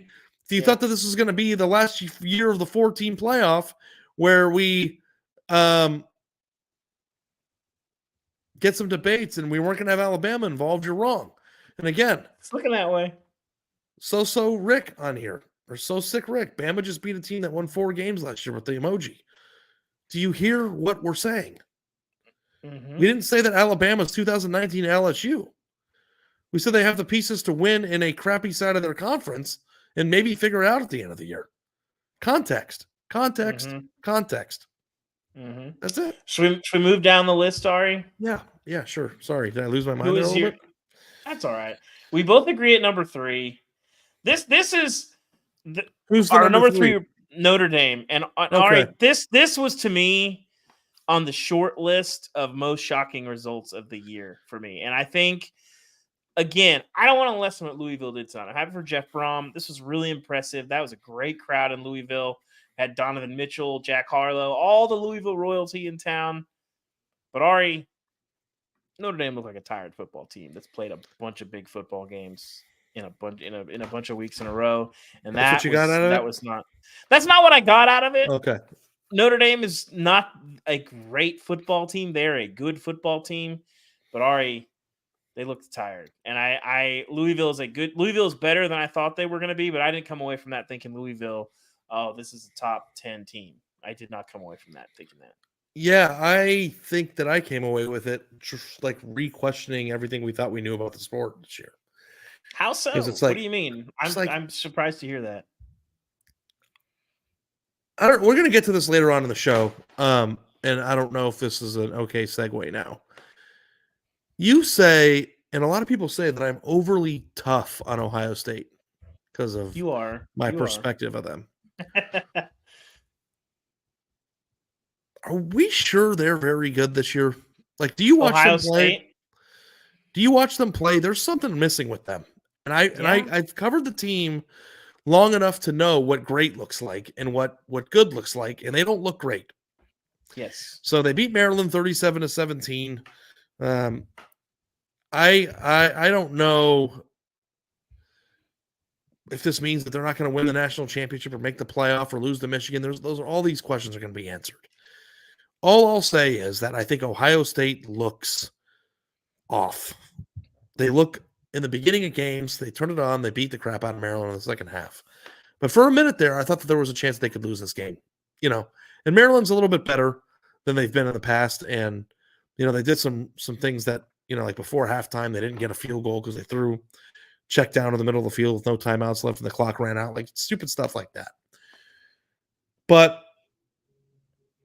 if you thought that this was going to be the last year of the 4-team playoff where we get some debates and we weren't going to have Alabama involved, you're wrong. And again,
it's looking that way.
So Rick on here, or so sick Rick. Bama just beat a team that won 4 games last year with the emoji. Do you hear what we're saying? We didn't say that Alabama's 2019 LSU. We said they have the pieces to win in a crappy side of their conference and maybe figure it out at the end of the year. Context. That's it.
Should we move down the list, Ari?
Yeah, sure. Sorry, did I lose my mind there a little bit?
That's all right. We both agree at number 3. This is
who's
our number 3, Notre Dame. And
okay.
All right, this was to me on the short list of most shocking results of the year for me. And I think, again, I don't want to lessen what Louisville did tonight. I'm happy for Jeff Brom. This was really impressive. That was a great crowd in Louisville. Had Donovan Mitchell, Jack Harlow, all the Louisville royalty in town. But Ari, Notre Dame looked like a tired football team that's played a bunch of big football games in a bunch of weeks in a row. And
that's what you got out of it?
That's not what I got out of it.
Okay.
Notre Dame is not a great football team. They're a good football team, but Ari, they looked tired. And Louisville is better than I thought they were going to be, but I didn't come away from that thinking Louisville, oh, this is a top 10 team. I did not come away from that thinking that.
Yeah, I think that I came away with it just like re-questioning everything we thought we knew about the sport this year.
How so?
Like,
what do you mean? I'm surprised to hear that.
We're going to get to this later on in the show, and I don't know if this is an okay segue now. You say, And a lot of people say that I'm overly tough on Ohio State because of
You are.
my
You
perspective of them.
are.
Are we sure they're very good this year? Like, do you watch
Ohio
them play?
State.
Do you watch them play? There's something missing with them. And
Yeah.
I've covered the team long enough to know what great looks like and what good looks like, and they don't look great.
Yes.
So they beat Maryland 37-17. Um, I don't know if this means that they're not going to win the national championship or make the playoff or lose to Michigan. Those are all these questions are going to be answered. All I'll say is that I think Ohio State looks off. They look in the beginning of games, they turn it on, they beat the crap out of Maryland in the second half. But for a minute there, I thought that there was a chance they could lose this game. And Maryland's a little bit better than they've been in the past. And, they did some things that, like before halftime, they didn't get a field goal because they threw check down in the middle of the field with no timeouts left and the clock ran out, like stupid stuff like that. But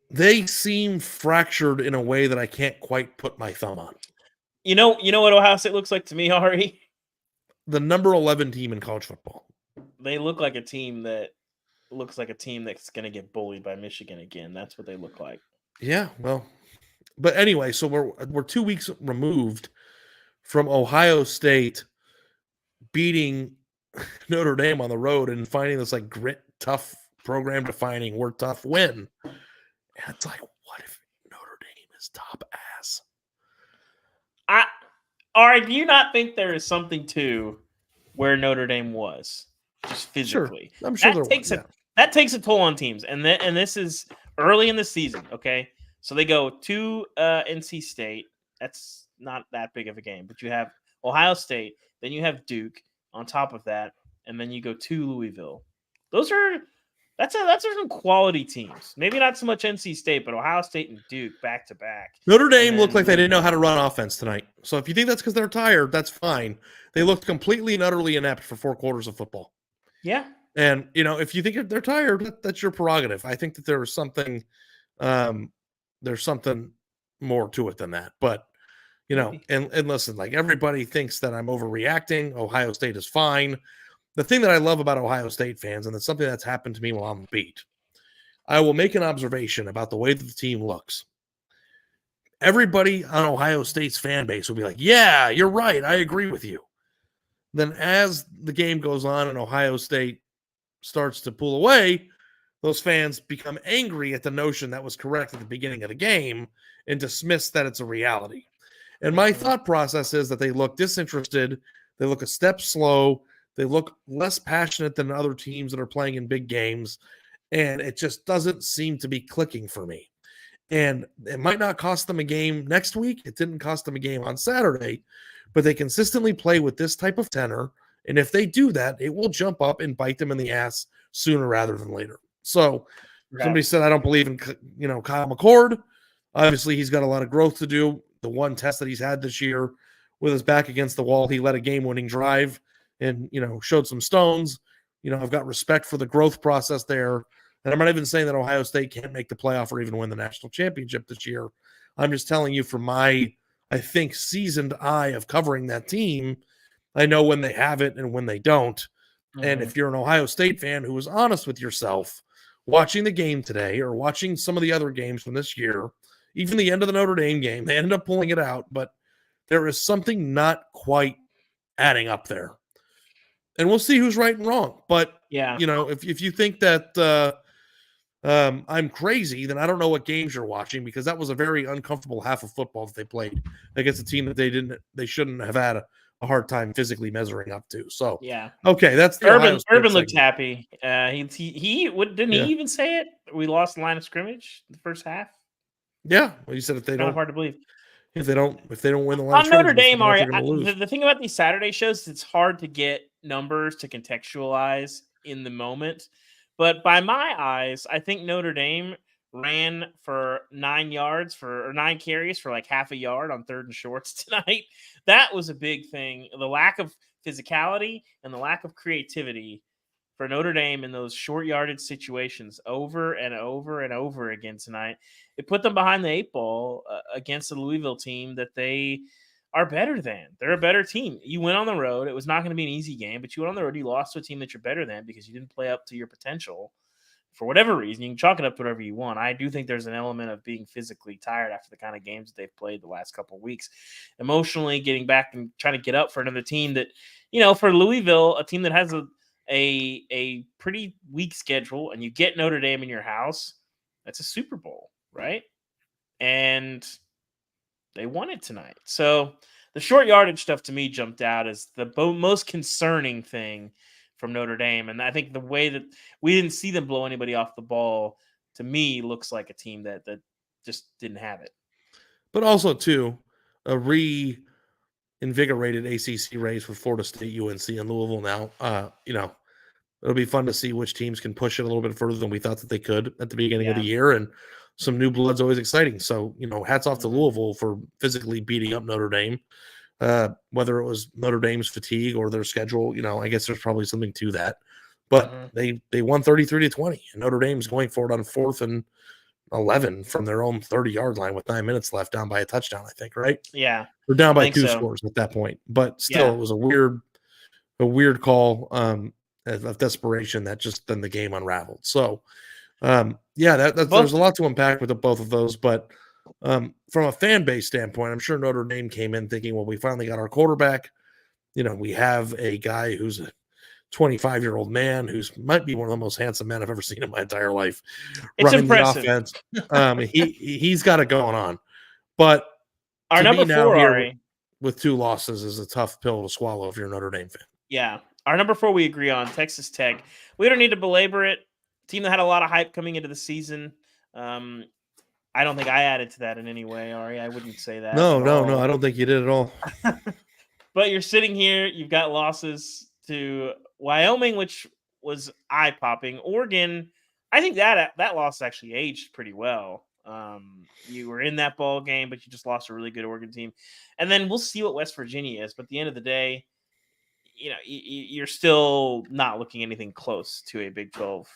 they seem fractured in a way that I can't quite put my thumb on.
You know what Ohio State looks like to me, Ari?
The number 11 team in college football.
They look like a team that looks like a team that's going to get bullied by Michigan again. That's what they look like.
Yeah, well, but anyway, so we're 2 weeks removed from Ohio State beating Notre Dame on the road and finding this like grit, tough program defining word tough win. And it's like, what if Notre Dame is top ass?
Ari, do you not think there is something to where Notre Dame was just physically?
Sure. I'm sure
that takes a toll on teams, and this is early in the season. Okay, so they go to NC State. That's not that big of a game, but you have Ohio State, then you have Duke on top of that, and then you go to Louisville. That's some quality teams. Maybe not so much NC State, but Ohio State and Duke back to back.
Notre Dame looked like they didn't know how to run offense tonight. So if you think that's because they're tired, that's fine. They looked completely and utterly inept for 4 quarters of football.
Yeah.
And, if you think they're tired, that's your prerogative. I think that there's something more to it than that. But, and listen, like everybody thinks that I'm overreacting. Ohio State is fine. The thing that I love about Ohio State fans, and it's something that's happened to me while on the beat, I will make an observation about the way that the team looks. Everybody on Ohio State's fan base will be like, yeah, you're right. I agree with you. Then as the game goes on and Ohio State starts to pull away, those fans become angry at the notion that was correct at the beginning of the game and dismiss that it's a reality. And my thought process is that they look disinterested. They look a step slow. They look less passionate than other teams that are playing in big games. And it just doesn't seem to be clicking for me. And it might not cost them a game next week. It didn't cost them a game on Saturday, but they consistently play with this type of tenor. And if they do that, it will jump up and bite them in the ass sooner rather than later. So somebody said, I don't believe in, Kyle McCord. Obviously, he's got a lot of growth to do. The one test that he's had this year with his back against the wall, he led a game-winning drive and, showed some stones. I've got respect for the growth process there. And I'm not even saying that Ohio State can't make the playoff or even win the national championship this year. I'm just telling you from my, I think, seasoned eye of covering that team, I know when they have it and when they don't. Mm-hmm. And if you're an Ohio State fan who is honest with yourself, watching the game today or watching some of the other games from this year, even the end of the Notre Dame game, they ended up pulling it out, but there is something not quite adding up there. And we'll see who's right and wrong. But,
yeah,
if you think that I'm crazy, then I don't know what games you're watching, because that was a very uncomfortable half of football that they played against a team that they shouldn't have had a hard time physically measuring up to. So,
yeah.
Okay. That's the
Urban looked happy. Didn't he even say it? We lost the line of scrimmage the first half.
Yeah. Well, you said if they don't,
hard to believe.
If they don't win the line
on Notre Dame, the thing about these Saturday shows is it's hard to get numbers to contextualize in the moment. But by my eyes, I think Notre Dame ran for 9 carries for like half a yard on 3rd and shorts tonight. That was a big thing. The lack of physicality and the lack of creativity for Notre Dame in those short yardage situations over and over and over again tonight. It put them behind the 8 ball against the Louisville team that they are better than. They're a better team. You went on the road. It was not going to be an easy game, but you went on the road. You lost to a team that you're better than because you didn't play up to your potential for whatever reason. You can chalk it up to whatever you want. I do think there's an element of being physically tired after the kind of games that they've played the last couple of weeks. Emotionally getting back and trying to get up for another team that, for Louisville, a team that has a pretty weak schedule, and you get Notre Dame in your house, that's a Super Bowl, right? And they won it tonight. So the short yardage stuff to me jumped out as the most concerning thing from Notre Dame. And I think the way that we didn't see them blow anybody off the ball, to me, looks like a team that just didn't have it.
But also, too, a reinvigorated ACC race with Florida State, UNC, and Louisville now. It'll be fun to see which teams can push it a little bit further than we thought that they could at the beginning of the year. And some new blood's always exciting. So, hats off to Louisville for physically beating up Notre Dame. Whether it was Notre Dame's fatigue or their schedule, I guess there's probably something to that. But they won 33-20, and Notre Dame's going for it on 4th and 11 from their own 30-yard line with 9 minutes left, down by a touchdown, I think, right?
Yeah.
We're down by 2 scores at that point. But still, it was a weird call of desperation that just then the game unraveled. So, there's a lot to unpack with both of those. But from a fan base standpoint, I'm sure Notre Dame came in thinking, well, we finally got our quarterback. We have a guy who's a 25-year-old man who's might be one of the most handsome men I've ever seen in my entire life.
It's impressive.
The offense. He's got it going on. But
our number 4, Ari,
with 2 losses is a tough pill to swallow if you're a Notre Dame fan.
Yeah. Our number 4 we agree on, Texas Tech. We don't need to belabor it. Team that had a lot of hype coming into the season. I don't think I added to that in any way, Ari. I wouldn't say that.
No. I don't think you did at all.
But you're sitting here. You've got losses to Wyoming, which was eye-popping. Oregon, I think that loss actually aged pretty well. You were in that ball game, but you just lost a really good Oregon team. And then we'll see what West Virginia is. But at the end of the day, you're still not looking anything close to a Big 12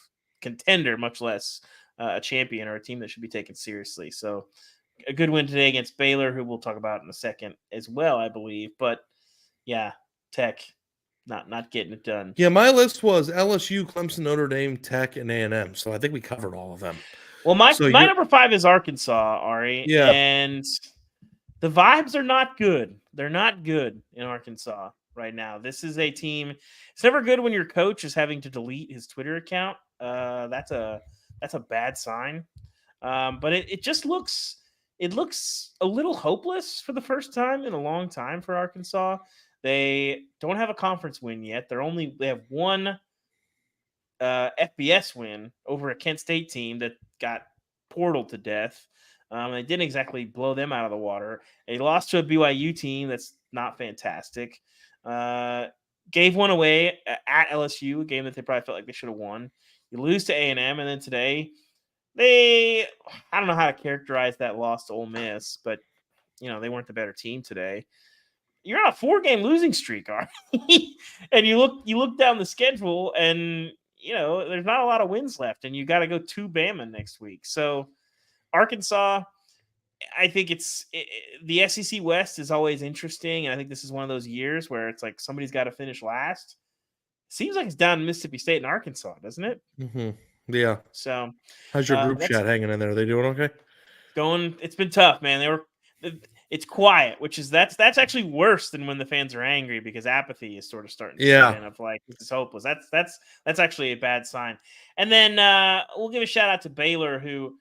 contender, much less a champion or a team that should be taken seriously. So a good win today against Baylor, who we'll talk about in a second as well, I believe. But yeah, Tech not getting it done.
Yeah, my list was LSU, Clemson, Notre Dame, Tech, and A&M. So I think we covered all of them.
Well, my number 5 is Arkansas, Ari.
Yeah.
And the vibes are not good. They're not good in Arkansas right now. This is a team. It's never good when your coach is having to delete his Twitter account. That's a bad sign. But it just looks a little hopeless for the first time in a long time for Arkansas. They don't have a conference win yet. They have one FBS win over a Kent State team that got portaled to death. They didn't exactly blow them out of the water. They lost to a BYU team that's not fantastic. Gave one away at LSU, a game that they probably felt like they should have won. You lose to A&M, and then today I don't know how to characterize that loss to Ole Miss, but they weren't the better team today. You're on a 4-game losing streak, Ari. And you look down the schedule, and there's not a lot of wins left, and you got to go to Bama next week. So Arkansas, I think the SEC West is always interesting, and I think this is one of those years where it's like somebody's got to finish last. Seems like it's down to Mississippi State and Arkansas, doesn't it?
Mm-hmm. Yeah.
So
how's your group chat hanging in there? Are they doing okay?
It's been tough, man. It's quiet, that's actually worse than when the fans are angry, because apathy is sort of starting to set in of like, this is hopeless. That's actually a bad sign. And then we'll give a shout out to Baylor, who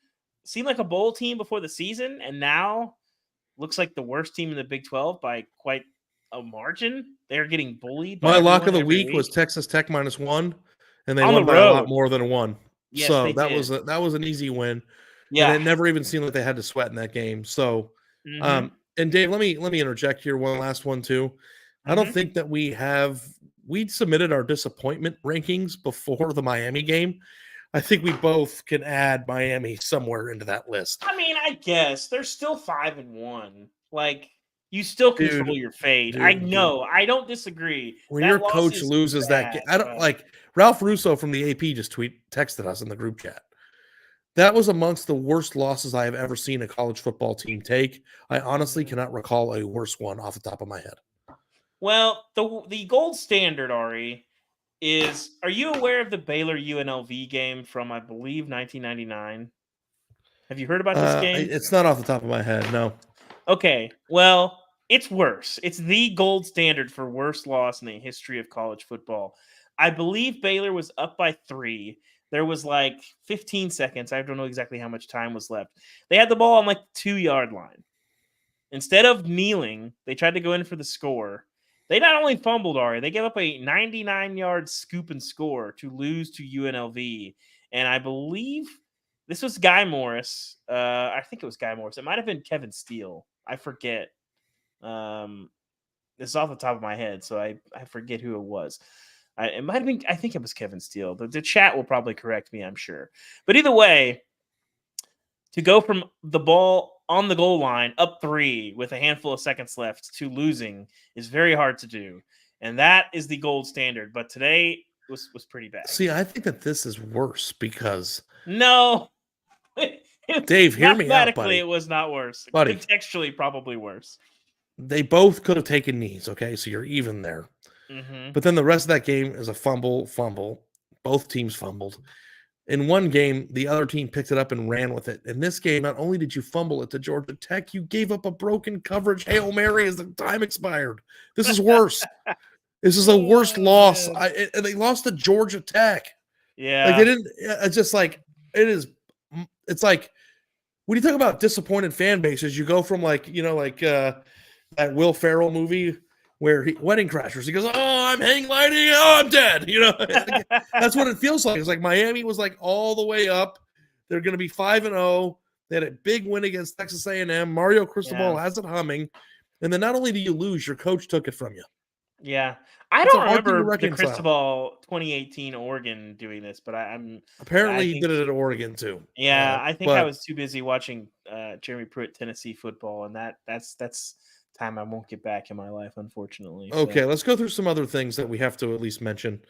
seemed like a bowl team before the season and now looks like the worst team in the Big 12 by quite a margin. They're getting bullied.
My lock of the week was Texas Tech -1, and they won by a lot more than 1.
Yes,
so that was an easy win.
Yeah,
and it never even seemed like they had to sweat in that game. So, and Dave, let me interject here one last one too. I don't think that we submitted our disappointment rankings before the Miami game. I think we both can add Miami somewhere into that list.
I mean, I guess they're still 5-1. Like, you still control your fate. I know. I don't disagree.
When your coach loses that game, I don't like Ralph Russo from the AP just texted us in the group chat. That was amongst the worst losses I have ever seen a college football team take. I honestly cannot recall a worse one off the top of my head.
Well, the gold standard, Ari, is, are you aware of the Baylor UNLV game from, I believe, 1999? Have you heard about this game?
It's not off the top of my head, no.
Okay, well, it's worse. It's the gold standard for worst loss in the history of college football. I believe Baylor was up by 3. There was like 15 seconds. I don't know exactly how much time was left. They had the ball on like the 2-yard line. Instead of kneeling, they tried to go in for the score. They not only fumbled, Ari, they gave up a 99-yard scoop and score to lose to UNLV. And I believe this was Guy Morris. I think it was Guy Morris. It might have been Kevin Steele. I forget. This is off the top of my head, so I forget who it was. It might have been, I think it was Kevin Steele. The chat will probably correct me, I'm sure. But either way, to go from the ball on the goal line up 3 with a handful of seconds left to losing is very hard to do. And that is the gold standard. But today was pretty bad.
See, I think that this is worse because
no.
Dave, hear me out, buddy.
It was not worse.
Buddy.
Contextually, probably worse.
They both could have taken knees, okay? So you're even there.
Mm-hmm.
But then the rest of that game is a fumble. Both teams fumbled. In one game, the other team picked it up and ran with it. In this game, not only did you fumble it to Georgia Tech, you gave up a broken coverage Hail Mary as the time expired. This is worse. This is a worse loss. They lost to Georgia Tech.
Yeah.
Like they didn't. It's just like it is. It's like when you talk about disappointed fan bases, you go from like that Will Ferrell movie where Wedding Crashers. He goes, "Oh, I'm hang gliding. Oh, I'm dead." That's what it feels like. It's like Miami was like all the way up. They're going to be 5-0. They had a big win against Texas A&M. Mario Cristobal has it humming, and then not only do you lose, your coach took it from you.
Yeah, I don't remember the Cristobal 2018 Oregon doing this, but I'm
apparently he did it at Oregon too.
Yeah, I think I was too busy watching Jeremy Pruitt Tennessee football, and that's time I won't get back in my life, unfortunately.
Okay, let's go through some other things that we have to at least mention.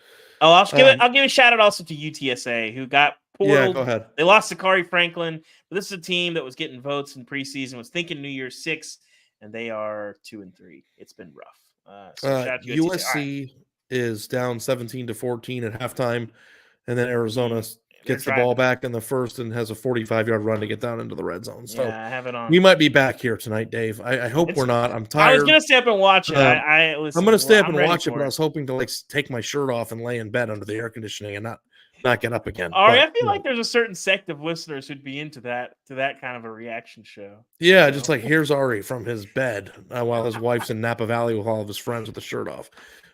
Oh, I'll give a shout out also to UTSA, who got portaled.
Yeah, go ahead.
They lost to Kari Franklin, but this is a team that was getting votes in preseason, was thinking New Year's 6, and they are 2-3. It's been rough.
USC is down 17-14 at halftime, and then Arizona gets the ball back in the first and has a 45-yard run to get down into the red zone. So
I have it on.
We might be back here tonight, Dave. I hope we're not. I'm tired.
I was going to stay up and watch it.
I'm going to stay up and watch it, but I was hoping to take my shirt off and lay in bed under the air conditioning and not get up again.
Ari, I feel like there's a certain sect of listeners who'd be into that kind of a reaction show.
Yeah, just like here's Ari from his bed while his wife's in Napa Valley with all of his friends with the shirt off.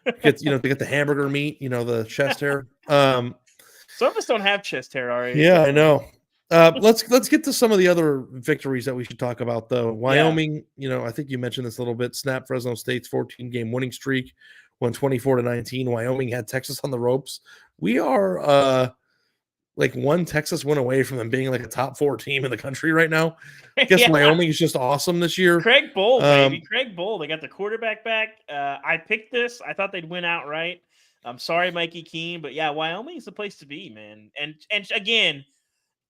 To get the hamburger meat, the chest hair.
Some of us don't have chest hair, Ari.
Yeah, I know. Let's get to some of the other victories that we should talk about, though. Wyoming, I think you mentioned this a little bit. Snapped Fresno State's 14-game winning streak, won 24-19. Wyoming had Texas on the ropes. We are one Texas win away from them being like a top 4 team in the country right now. I guess Wyoming is just awesome this year.
Craig Bowl, baby. Craig Bowl. They got the quarterback back. I picked this. I thought they'd win outright. I'm sorry, Mikey Keene, but yeah, Wyoming is the place to be, man. And again,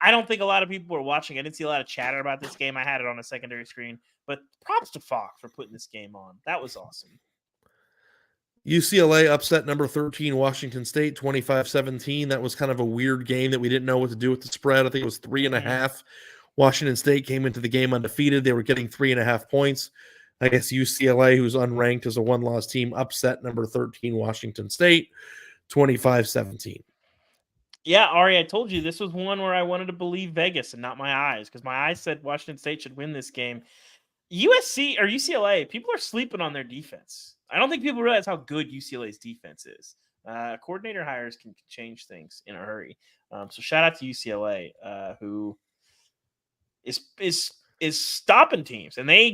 I don't think a lot of people were watching. I didn't see a lot of chatter about this game. I had it on a secondary screen, but props to Falk for putting this game on. That was awesome.
UCLA upset number 13 Washington State 25-17. That was kind of a weird game that we didn't know what to do with the spread. I think it was 3.5. Washington State came into the game undefeated. They were getting 3.5 points. I guess UCLA, who's unranked as a one-loss team, upset number 13 Washington State 25-17.
Yeah, Ari, I told you this was one where I wanted to believe Vegas and not my eyes, because my eyes said Washington State should win this game. UCLA, people are sleeping on their defense. I don't think people realize how good UCLA's defense is. Coordinator hires can change things in a hurry. So shout out to UCLA, who is stopping teams, and they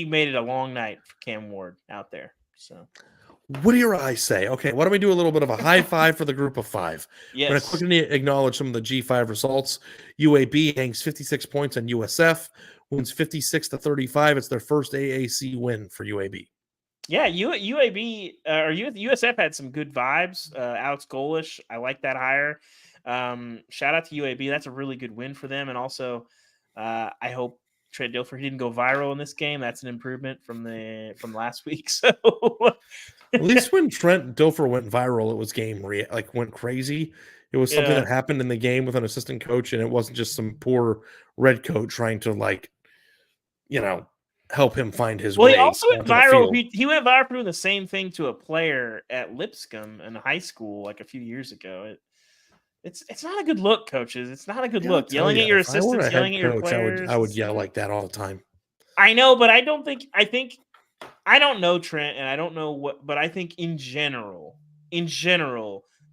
made it a long night for Cam Ward out there. So
what do your eyes say? Okay, why don't we do a little bit of a high five for the group of 5?
Yes.
I'm going to quickly acknowledge some of the G5 results. UAB hangs 56 points on USF, wins 56-35. It's their first AAC win for UAB.
Yeah, USF had some good vibes. Alex Golish, I like that hire. Shout out to UAB. That's a really good win for them. And also, I hope Trent Dilfer didn't go viral in this game. That's an improvement from last week. So
At least when Trent Dilfer went viral, it was went crazy. It was something
yeah.
that happened in the game with an assistant coach, and it wasn't just some poor red coat trying to help him find his
Well, he
way
also went
onto the
viral.
field.
He went viral for doing the same thing to a player at Lipscomb in high school like a few years ago. It's not a good look, coaches. It's not a good
Yeah, I'll
look.
tell
Yelling
you,
at your
if I were
assistants,
a head
yelling at your
coach,
players.
I would yell like that all the time.
I know, but I think I don't know Trent, and I don't know what, but I think in general,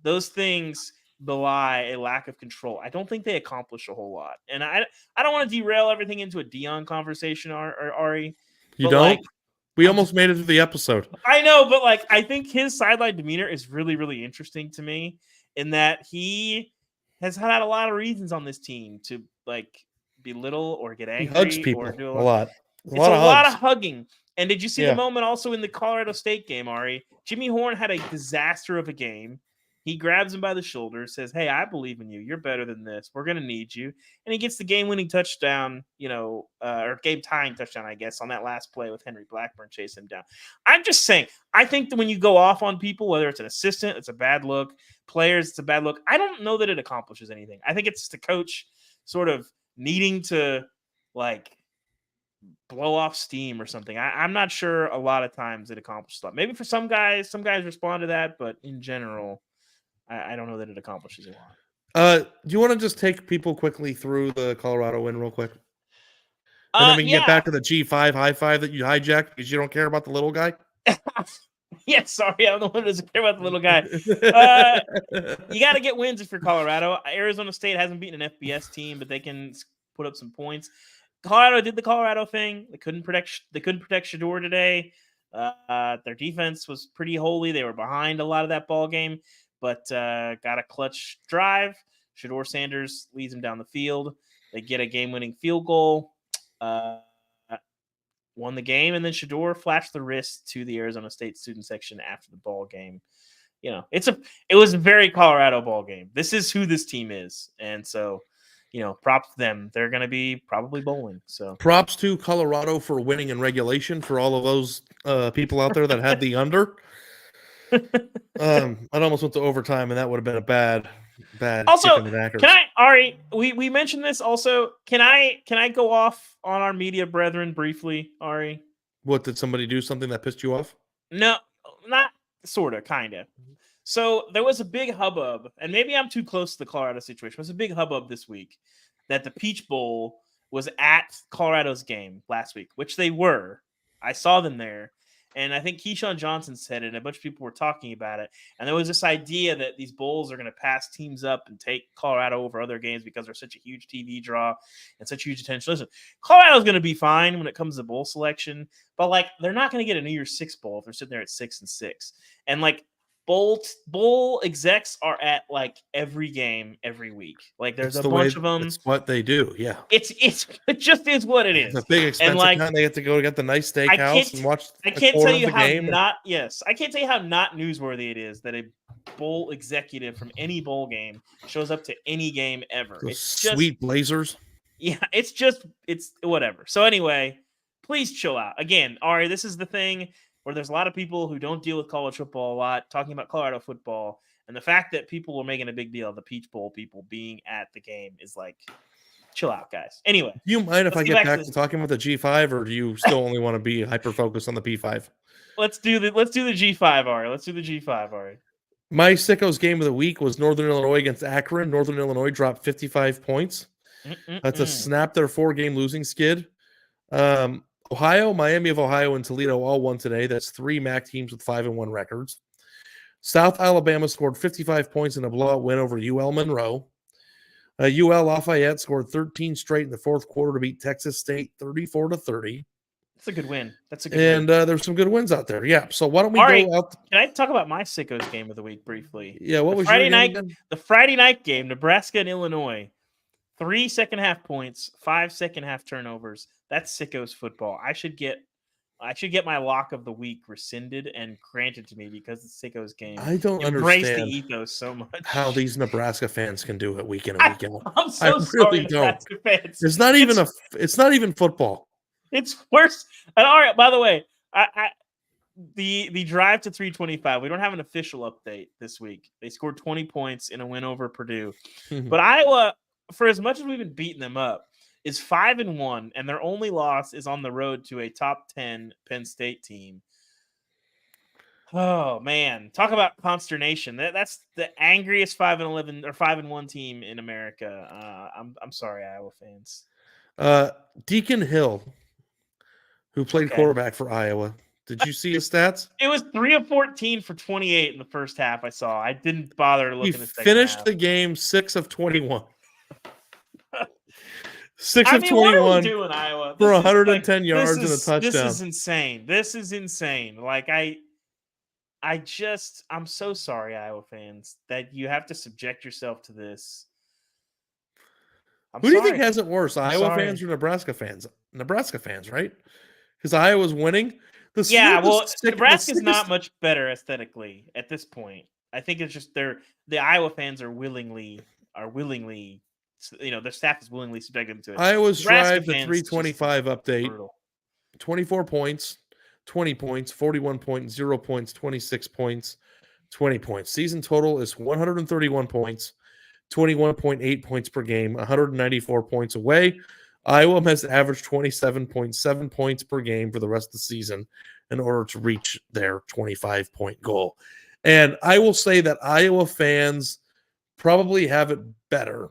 those things belie a lack of control. I don't think they accomplish a whole lot, and I don't want to derail everything into a Dion conversation, Ari.
You
But
don't? We
I
almost made it through the episode.
I know, but I think his sideline demeanor is really, really interesting to me in that he has had a lot of reasons on this team to belittle or get
He hugs
angry or
people
do
a lot.
It's a
of
lot
hugs.
of hugging. And did you see the
Yeah.
moment also in the Colorado State game, Ari? Jimmy Horn had a disaster of a game. He grabs him by the shoulder, says, "Hey, I believe in you. You're better than this. We're going to need you." And he gets the game-winning touchdown, or game-tying touchdown, I guess, on that last play with Henry Blackburn chasing him down. I'm just saying, I think that when you go off on people, whether it's an assistant, it's a bad look, players, it's a bad look, I don't know that it accomplishes anything. I think it's just a coach sort of needing to, blow off steam or something. I'm not sure a lot of times it accomplishes a lot. Maybe for some guys respond to that, but in general, I don't know that it accomplishes a lot.
Do you want to just take people quickly through the Colorado win real quick? And then we can get back to the G5 high five that you hijacked because you don't care about the little guy?
Yeah, sorry, I'm the one who doesn't care about the little guy. You got to get wins if you're Colorado. Arizona State hasn't beaten an FBS team, but they can put up some points. Colorado did the Colorado thing. They couldn't protect Shador today. Their defense was pretty holy. They were behind a lot of that ball game, but got a clutch drive. Shador Sanders leads them down the field. They get a game-winning field goal. Won the game, and then Shador flashed the wrist to the Arizona State student section after the ball game. It was a very Colorado ball game. This is who this team is, and so. Props to them. They're going to be probably bowling. So
props to Colorado for winning in regulation for all of those people out there that had the under. I'd almost went to overtime, and that would have been a bad.
Also,
kick in the knackers.
Can I, Ari? We mentioned this also. Can I go off on our media brethren briefly, Ari?
What, did somebody do something that pissed you off?
No, not sorta, kind of. So there was a big hubbub, and maybe I'm too close to the Colorado situation. There was a big hubbub this week that the Peach Bowl was at Colorado's game last week, which they were. I saw them there. And I think Keyshawn Johnson said it, and a bunch of people were talking about it. And there was this idea that these bowls are going to pass teams up and take Colorado over other games because they're such a huge TV draw and such huge attention. Listen, Colorado's going to be fine when it comes to bowl selection, but they're not going to get a New Year's Six bowl if they're sitting there at 6-6. And bowl execs are at every game every week. There's a bunch of them.
It's what they do. Yeah,
it just is what it is.
It's a big expensive time. They get to go get the nice steakhouse and watch.
I can't tell you how I can't tell you how not newsworthy it is that a bowl executive from any bowl game shows up to any game ever.
Those
It's
sweet Blazers.
Yeah, it's whatever. So anyway, please chill out. Again, Ari, this is the thing where there's a lot of people who don't deal with college football a lot talking about Colorado football, and the fact that people were making a big deal of the Peach Bowl people being at the game is chill out, guys. Anyway,
do you mind if I get back to talking about the G5, or do you still only want to be hyper focused on the P5?
Let's do the G5, Ari. Let's do the G5, Ari.
My sickos game of the week was Northern Illinois against Akron. Northern Illinois dropped 55 points. That's a snap their 4-game losing skid. Ohio, Miami of Ohio, and Toledo all won today. That's 3 MAC teams with 5-1 records. South Alabama scored 55 points in a blowout win over UL Monroe. UL Lafayette scored 13 straight in the fourth quarter to beat Texas State 34-30.
That's a good win. And
there's some good wins out there. Yeah. So why don't we go out?
Can I talk about my sickos game of the week briefly?
Yeah. What was
Friday night? The Friday night game, Nebraska and Illinois. 3 second half points, 5 second half turnovers. That's sickos football. I should get I should get my lock of the week rescinded and granted to me because the Sickos game
I don't
embraced the
understand
ethos so much.
how these Nebraska fans can do it week in and week out.
I'm
I
so sorry,
really don't.
Nebraska fans.
It's not even football.
It's worse. And all right, by the way, the drive to 325. We don't have an official update this week. They scored 20 points in a win over Purdue. But Iowa, for as much as we've been beating them up, is 5-1, and their only loss is on the road to a top 10 Penn State team. Oh man, talk about consternation. That's the angriest 5-11 or 5-1 team in America. I'm sorry, Iowa fans.
Deacon Hill, who played quarterback for Iowa. Did you see his stats?
It was 3 of 14 for 28 in the first half. I saw. I didn't bother looking.
He finished the game 6 of 21. 6 of 21
what are we doing, Iowa?
for 110 yards and a touchdown.
This is insane. This is insane. Like I'm so sorry, Iowa fans, that you have to subject yourself to this.
Who do you think has it worse, Iowa fans or Nebraska fans? Nebraska fans, right? Because Iowa's winning.
Nebraska's not much better aesthetically at this point. I think it's just the Iowa fans are willingly, their staff is willingly subjecting them to it.
Iowa's drive the 325 update.
Brutal.
24 points, 20 points, 41 points, 0 points, 26 points, 20 points. Season total is 131 points, 21.8 points per game, 194 points away. Iowa has averaged 27.7 points per game for the rest of the season in order to reach their 25-point goal. And I will say that Iowa fans probably have it better.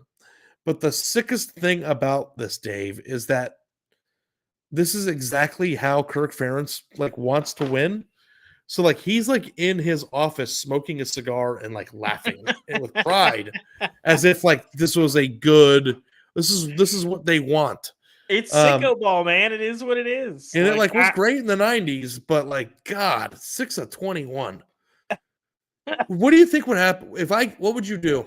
But the sickest thing about this, Dave, is that this is exactly how Kirk Ferentz wants to win. So he's in his office smoking a cigar and laughing and with pride, as if this was a good. This is what they want.
It's sicko ball, man. It is what it is.
And it was great in the 90s, but God, 6 of 21. What do you think would happen what would you do?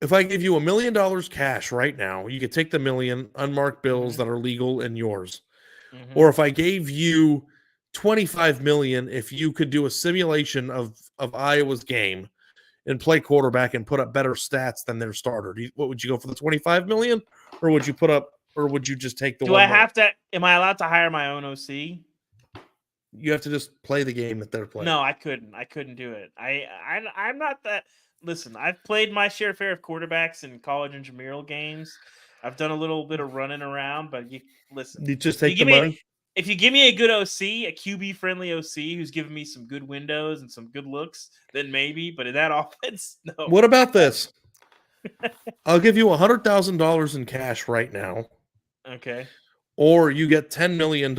If I give you $1 million cash right now, you could take the million unmarked bills that are legal and yours. Mm-hmm. Or if I gave you $25 million, if you could do a simulation of Iowa's game and play quarterback and put up better stats than their starter, what would you go for, the $25 million, or would you just take the?
Do I have to? Am I allowed to hire my own OC?
You have to just play the game that they're playing.
No, I couldn't. I couldn't do it. I'm not that. Listen, I've played my share of quarterbacks in college intramural games. I've done a little bit of running around, but you
just take the money.
If you give me a good OC, a QB-friendly OC who's giving me some good windows and some good looks, then maybe. But in that offense, no.
What about this? I'll give you $100,000 in cash right now.
Okay.
Or you get $10 million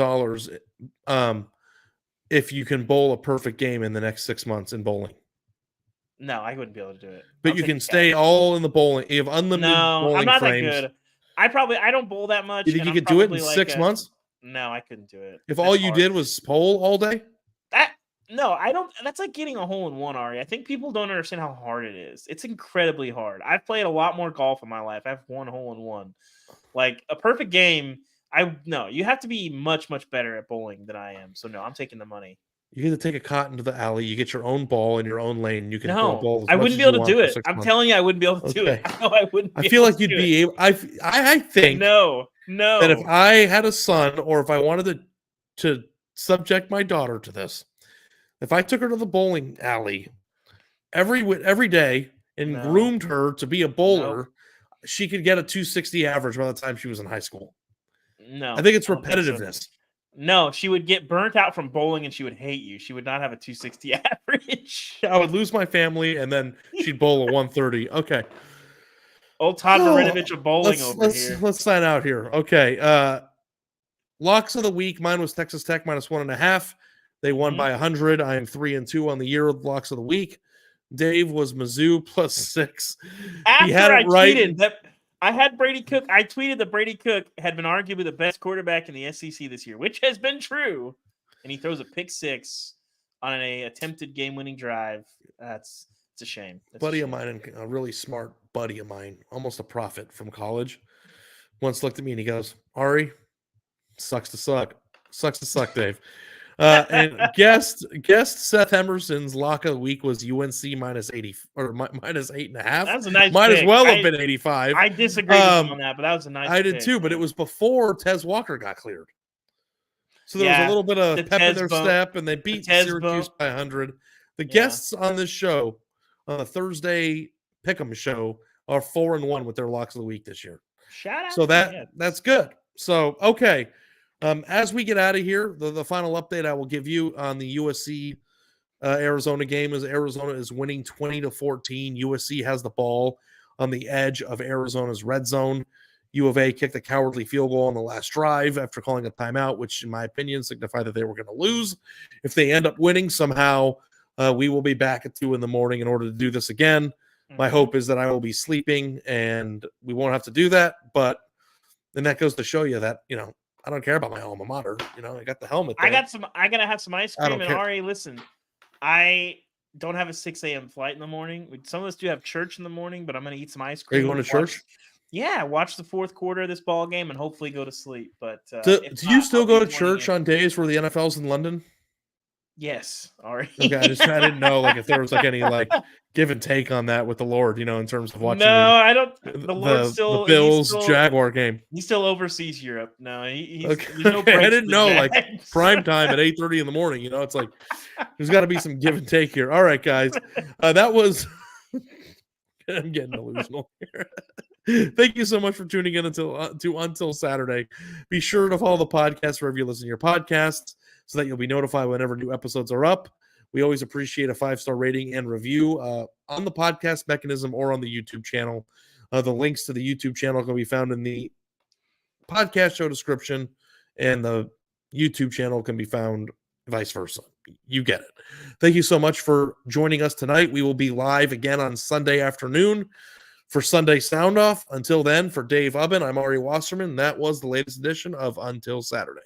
if you can bowl a perfect game in the next 6 months in bowling.
No, I wouldn't be able to do it.
But you can stay all in the bowling. You have unlimited bowling frames.
I'm not that good. I don't bowl that much.
You think you could do it in 6 months?
No, I couldn't do it.
If all you did was bowl all day?
No, I don't. That's like getting a hole in one, Ari. I think people don't understand how hard it is. It's incredibly hard. I've played a lot more golf in my life. I have one hole in one. Like a perfect game. You have to be much, much better at bowling than I am. So no, I'm taking the money.
You get to take a cot into the alley. You get your own ball in your own lane. You can
bowl. I wouldn't be able to do it. I'm telling you, I wouldn't be able to do it. No, I wouldn't.
I feel like you'd be able. I think
no.
That if I had a son, or if I wanted to subject my daughter to this, if I took her to the bowling alley every day and groomed her to be a bowler, she could get a 260 average by the time she was in high school.
No,
I think it's repetitiveness.
No, she would get burnt out from bowling and she would hate you. She would not have a 260 average.
I would lose my family and then she'd bowl a 130. Okay.
Old Todd Marinovich of bowling over here.
Let's sign out here. Okay. Locks of the week. Mine was Texas Tech -1.5. They won by 100. I am 3-2 on the year of locks of the week. Dave was Mizzou +6.
After I tweeted that I had Brady Cook. I tweeted that Brady Cook had been arguably the best quarterback in the SEC this year, which has been true. And he throws a pick six on an attempted game-winning drive. It's a shame.
Buddy of mine, a really smart buddy of mine, almost a prophet from college, once looked at me and he goes, Ari, Sucks to suck. Sucks to suck, Dave. And guest Seth Emerson's lock of the week was UNC minus 80 or minus 8.5.
That was a nice
Might
pick.
as well have been 85.
I disagree with him on that, but that was a nice
I did
pick,
too, but it was before Tez Walker got cleared. So there was a
Yeah,
little bit
the
of pep in
Tez
their
bump.
step, and they beat
Tez
Syracuse
bump.
by 100. The
Yeah.
guests on this show, on the Thursday Pick'em show, are 4-1 with their locks of the week this year.
Shout out
So
to you.
that's good. So, okay. As we get out of here, the final update I will give you on the USC Arizona game is Arizona is winning 20-14. USC has the ball on the edge of Arizona's red zone. U of A kicked a cowardly field goal on the last drive after calling a timeout, which in my opinion signified that they were going to lose. If they end up winning somehow, we will be back at 2 a.m. in order to do this again. My hope is that I will be sleeping and we won't have to do that. But then that goes to show you that, I don't care about my alma mater. I got the helmet there.
I gotta have some ice cream. And Ari, listen, I don't have a 6 a.m. flight in the morning. Some of us do have church in the morning, but I'm gonna eat some ice cream.
Are you going to church?
Yeah, watch the fourth quarter of this ball game and hopefully go to sleep. But
do you still go to church on days where the NFL's in London?
Yes, Ari.
Okay, I didn't know if there was any give and take on that with the Lord, in terms of watching.
No, I don't. The Lord still
the Bills Jaguar game.
He still oversees Europe. No, he's
okay.
No
I didn't know prime time at 8:30 in the morning. It's like there's got to be some give and take here. All right, guys, that was. I'm getting delusional here. Thank you so much for tuning in until Saturday. Be sure to follow the podcast wherever you listen to your podcasts so that you'll be notified whenever new episodes are up. We always appreciate a 5-star rating and review on the podcast mechanism or on the YouTube channel. The links to the YouTube channel can be found in the podcast show description, and the YouTube channel can be found vice versa. You get it. Thank you so much for joining us tonight. We will be live again on Sunday afternoon for Sunday Sound Off. Until then, for Dave Ubben, I'm Ari Wasserman. That was the latest edition of Until Saturday.